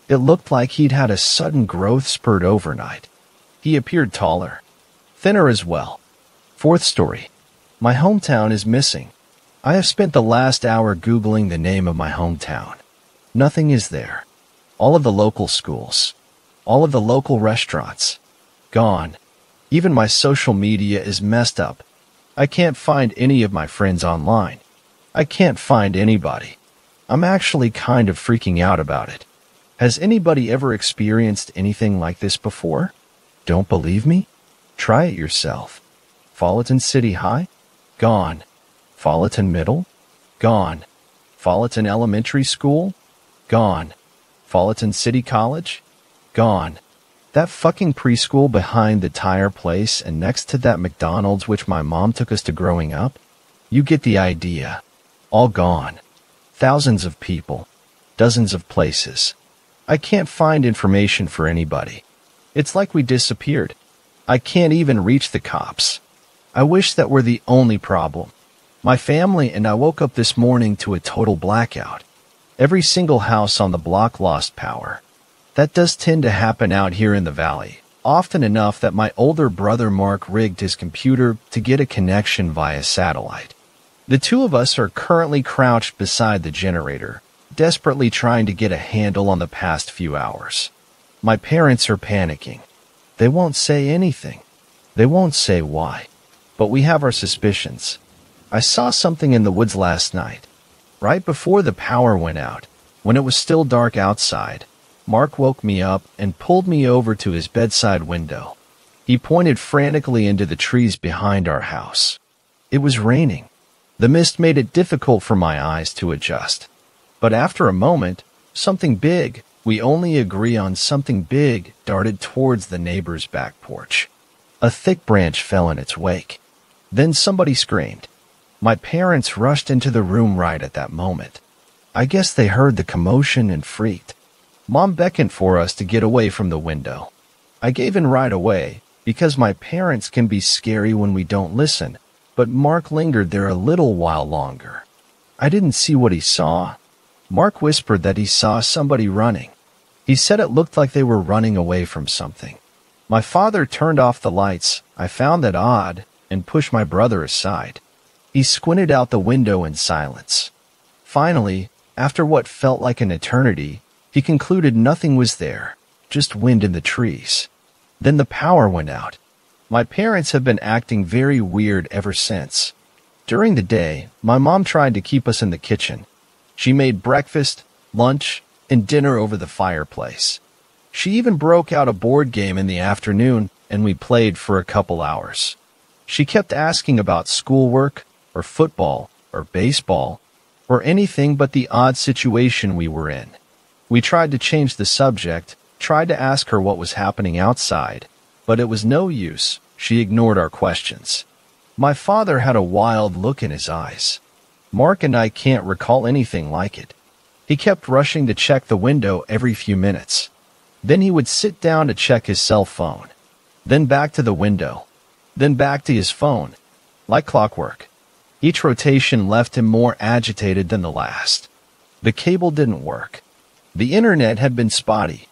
It looked like he'd had a sudden growth spurt overnight. He appeared taller, thinner as well. Fourth story. My hometown is missing. I have spent the last hour Googling the name of my hometown. Nothing is there. All of the local schools, all of the local restaurants, gone. Even my social media is messed up. I can't find any of my friends online. I can't find anybody. I'm actually kind of freaking out about it. Has anybody ever experienced anything like this before? Don't believe me? Try it yourself. Folleton City High? Gone. Folleton Middle? Gone. Folleton Elementary School? Gone. Folleton City College? Gone. That fucking preschool behind the tire place and next to that McDonald's which my mom took us to growing up? You get the idea. All gone. Thousands of people. Dozens of places. I can't find information for anybody. It's like we disappeared. I can't even reach the cops. I wish that were the only problem. My family and I woke up this morning to a total blackout. Every single house on the block lost power. That does tend to happen out here in the valley, often enough that my older brother Mark rigged his computer to get a connection via satellite. The two of us are currently crouched beside the generator, desperately trying to get a handle on the past few hours. My parents are panicking. They won't say anything. They won't say why, but we have our suspicions. I saw something in the woods last night, right before the power went out, when it was still dark outside. Mark woke me up and pulled me over to his bedside window. He pointed frantically into the trees behind our house. It was raining. The mist made it difficult for my eyes to adjust. But after a moment, something big, we only agree on something big, darted towards the neighbor's back porch. A thick branch fell in its wake. Then somebody screamed. My parents rushed into the room right at that moment. I guess they heard the commotion and freaked. Mom beckoned for us to get away from the window. I gave in right away, because my parents can be scary when we don't listen, but Mark lingered there a little while longer. I didn't see what he saw. Mark whispered that he saw somebody running. He said it looked like they were running away from something. My father turned off the lights. I found that odd and pushed my brother aside. He squinted out the window in silence. Finally, after what felt like an eternity, he concluded nothing was there, just wind in the trees. Then the power went out. My parents have been acting very weird ever since. During the day, my mom tried to keep us in the kitchen. She made breakfast, lunch, and dinner over the fireplace. She even broke out a board game in the afternoon, and we played for a couple hours. She kept asking about schoolwork, or football, or baseball, or anything but the odd situation we were in. We tried to change the subject, tried to ask her what was happening outside, but it was no use. She ignored our questions. My father had a wild look in his eyes. Mark and I can't recall anything like it. He kept rushing to check the window every few minutes. Then he would sit down to check his cell phone. Then back to the window. Then back to his phone. Like clockwork. Each rotation left him more agitated than the last. The cable didn't work. The internet had been spotty.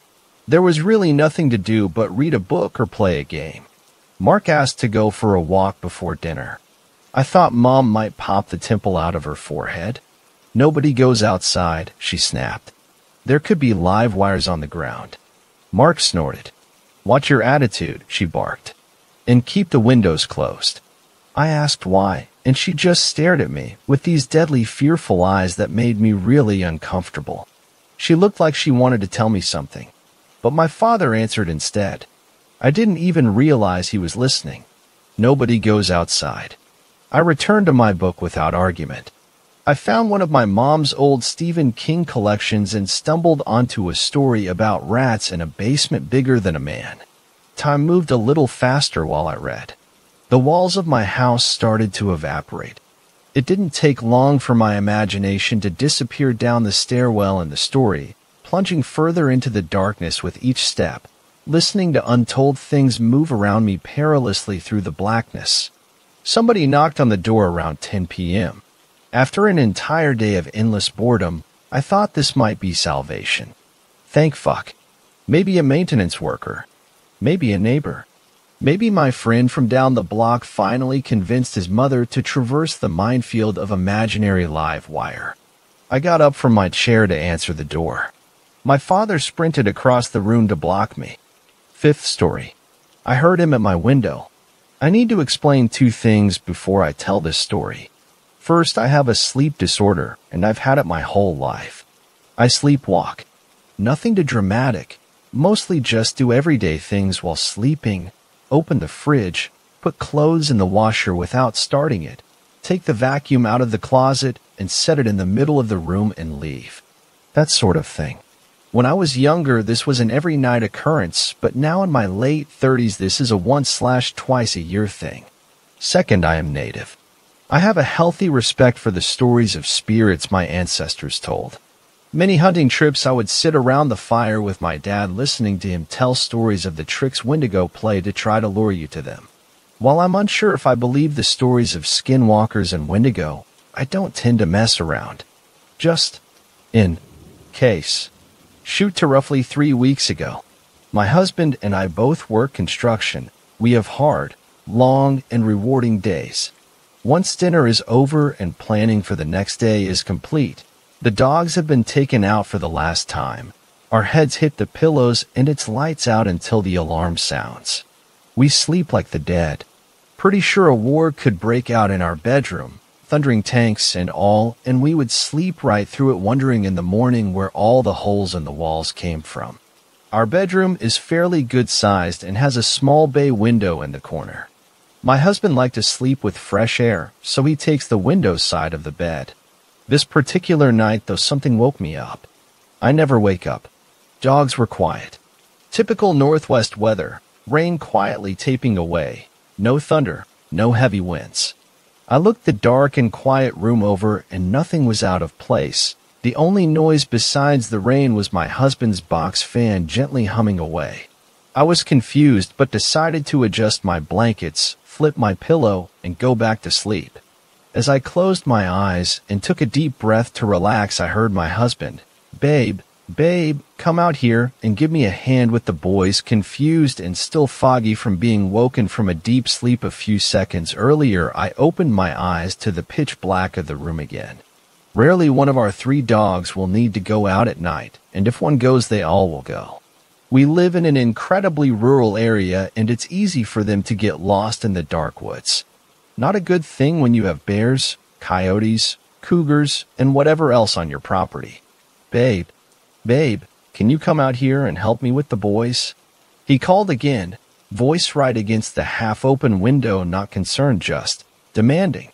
There was really nothing to do but read a book or play a game. Mark asked to go for a walk before dinner. I thought Mom might pop the dimple out of her forehead. Nobody goes outside, she snapped. There could be live wires on the ground. Mark snorted. Watch your attitude, she barked. And keep the windows closed. I asked why, and she just stared at me with these deadly fearful eyes that made me really uncomfortable. She looked like she wanted to tell me something, but my father answered instead. I didn't even realize he was listening. Nobody goes outside. I returned to my book without argument. I found one of my mom's old Stephen King collections and stumbled onto a story about rats in a basement bigger than a man. Time moved a little faster while I read. The walls of my house started to evaporate. It didn't take long for my imagination to disappear down the stairwell in the story, plunging further into the darkness with each step, listening to untold things move around me perilously through the blackness. Somebody knocked on the door around 10 p.m. After an entire day of endless boredom, I thought this might be salvation. Thank fuck. Maybe a maintenance worker. Maybe a neighbor. Maybe my friend from down the block finally convinced his mother to traverse the minefield of imaginary live wire. I got up from my chair to answer the door. My father sprinted across the room to block me. Fifth story. I heard him at my window. I need to explain two things before I tell this story. First, I have a sleep disorder, and I've had it my whole life. I sleepwalk. Nothing too dramatic. Mostly just do everyday things while sleeping. Open the fridge, put clothes in the washer without starting it, take the vacuum out of the closet and set it in the middle of the room and leave. That sort of thing. When I was younger, this was an every night occurrence, but now in my late 30s, this is a once/twice a year thing. Second, I am native. I have a healthy respect for the stories of spirits my ancestors told. Many hunting trips I would sit around the fire with my dad listening to him tell stories of the tricks Wendigo play to try to lure you to them. While I'm unsure if I believe the stories of skinwalkers and Wendigo, I don't tend to mess around. Just in case. Shoot to roughly 3 weeks ago. My husband and I both work construction. We have hard, long, and rewarding days. Once dinner is over and planning for the next day is complete, the dogs have been taken out for the last time. Our heads hit the pillows and it's lights out until the alarm sounds. We sleep like the dead. Pretty sure a war could break out in our bedroom, thundering tanks and all, and we would sleep right through it, wondering in the morning where all the holes in the walls came from. Our bedroom is fairly good-sized and has a small bay window in the corner. My husband liked to sleep with fresh air, so he takes the window side of the bed. This particular night, though, something woke me up. I never wake up. Dogs were quiet. Typical Northwest weather, rain quietly taping away. No thunder, no heavy winds. I looked the dark and quiet room over, and nothing was out of place. The only noise besides the rain was my husband's box fan gently humming away. I was confused, but decided to adjust my blankets, flip my pillow, and go back to sleep. As I closed my eyes and took a deep breath to relax, I heard my husband, Babe, come out here and give me a hand with the boys." Confused and still foggy from being woken from a deep sleep a few seconds earlier, I opened my eyes to the pitch black of the room again. Rarely one of our 3 dogs will need to go out at night, and if one goes, they all will go. We live in an incredibly rural area, and it's easy for them to get lost in the dark woods. Not a good thing when you have bears, coyotes, cougars, and whatever else on your property. Babe, can you come out here and help me with the boys?" He called again, voice right against the half-open window, not concerned, just demanding.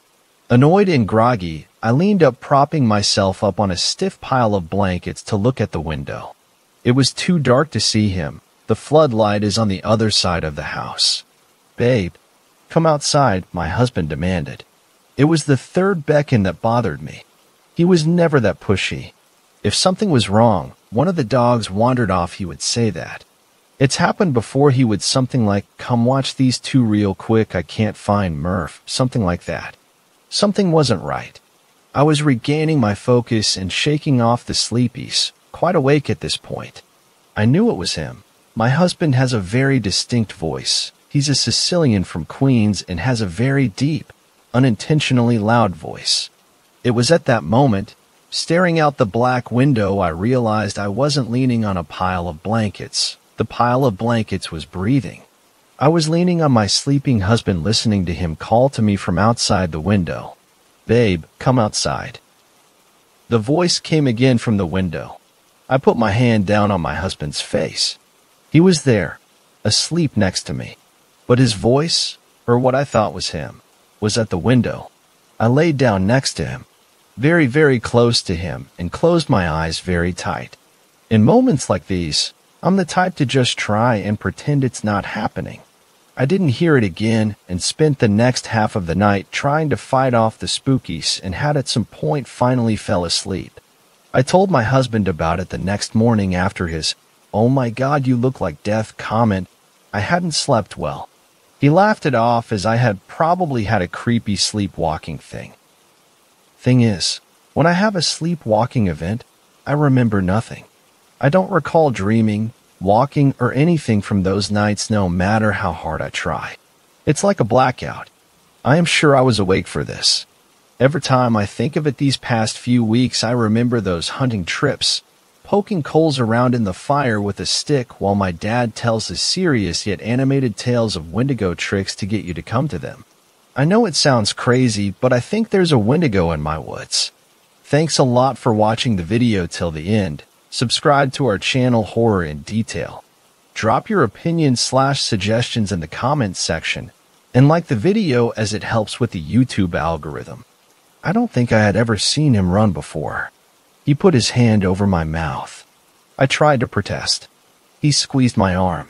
Annoyed and groggy, I leaned up, propping myself up on a stiff pile of blankets to look at the window. It was too dark to see him. The floodlight is on the other side of the house. "Babe, come outside," my husband demanded. It was the third beckon that bothered me. He was never that pushy. If something was wrong, one of the dogs wandered off, he would say that. It's happened before. He would something like, "Come watch these 2 real quick, I can't find Murph," something like that. Something wasn't right. I was regaining my focus and shaking off the sleepies, quite awake at this point. I knew it was him. My husband has a very distinct voice. He's a Sicilian from Queens and has a very deep, unintentionally loud voice. It was at that moment, staring out the black window, I realized I wasn't leaning on a pile of blankets. The pile of blankets was breathing. I was leaning on my sleeping husband, listening to him call to me from outside the window. "Babe, come outside." The voice came again from the window. I put my hand down on my husband's face. He was there, asleep next to me. But his voice, or what I thought was him, was at the window. I laid down next to him, very, very close to him, and closed my eyes very tight. In moments like these, I'm the type to just try and pretend it's not happening. I didn't hear it again and spent the next half of the night trying to fight off the spookies, and had at some point finally fell asleep. I told my husband about it the next morning after his, "Oh my God, you look like death" comment. I hadn't slept well. He laughed it off, as I had probably had a creepy sleepwalking thing. Thing is, when I have a sleepwalking event, I remember nothing. I don't recall dreaming, walking, or anything from those nights, no matter how hard I try. It's like a blackout. I am sure I was awake for this. Every time I think of it these past few weeks, I remember those hunting trips, poking coals around in the fire with a stick while my dad tells the serious yet animated tales of Wendigo tricks to get you to come to them. I know it sounds crazy, but I think there's a Wendigo in my woods. Thanks a lot for watching the video till the end. Subscribe to our channel Horror in Detail. Drop your opinions/suggestions in the comments section, and like the video as it helps with the YouTube algorithm. I don't think I had ever seen him run before. He put his hand over my mouth. I tried to protest. He squeezed my arm.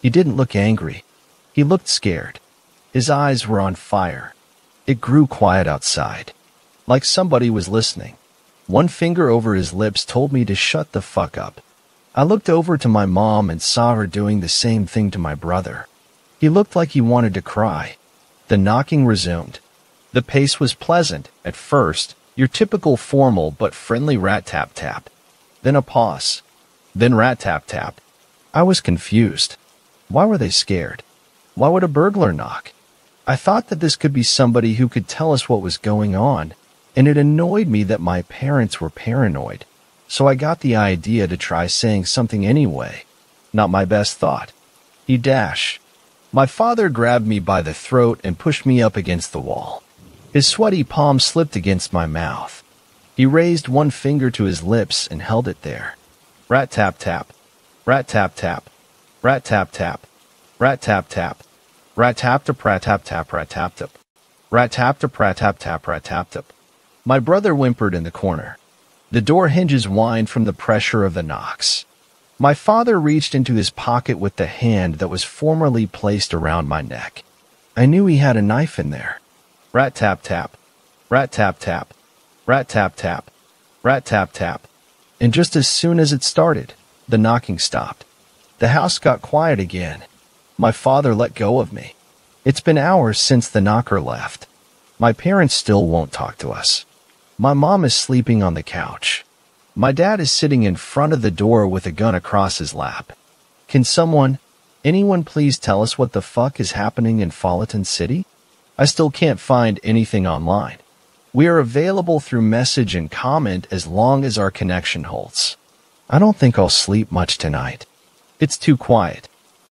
He didn't look angry. He looked scared. His eyes were on fire. It grew quiet outside, like somebody was listening. One finger over his lips told me to shut the fuck up. I looked over to my mom and saw her doing the same thing to my brother. He looked like he wanted to cry. The knocking resumed. The pace was pleasant at first, your typical formal but friendly rat-tap-tap. Then a pause. Then rat-tap-tap. I was confused. Why were they scared? Why would a burglar knock? I thought that this could be somebody who could tell us what was going on, and it annoyed me that my parents were paranoid. So I got the idea to try saying something anyway. Not my best thought. He My father grabbed me by the throat and pushed me up against the wall. His sweaty palm slipped against my mouth. He raised one finger to his lips and held it there. Rat-tap-tap. Rat-tap-tap. Rat-tap-tap. Rat-tap-tap. Rat-tap-tap, rat-tap-tap, rat-tap-tap. Rat-tap-tap, rat-tap-tap, rat-tap-tap. My brother whimpered in the corner. The door hinges whined from the pressure of the knocks. My father reached into his pocket with the hand that was formerly placed around my neck. I knew he had a knife in there. Rat-tap-tap. Rat-tap-tap. Rat-tap-tap. Rat-tap-tap. And just as soon as it started, the knocking stopped. The house got quiet again. My father let go of me. It's been hours since the knocker left. My parents still won't talk to us. My mom is sleeping on the couch. My dad is sitting in front of the door with a gun across his lap. Can anyone please tell us what the fuck is happening in Fullerton City? I still can't find anything online. We are available through message and comment as long as our connection holds. I don't think I'll sleep much tonight. It's too quiet.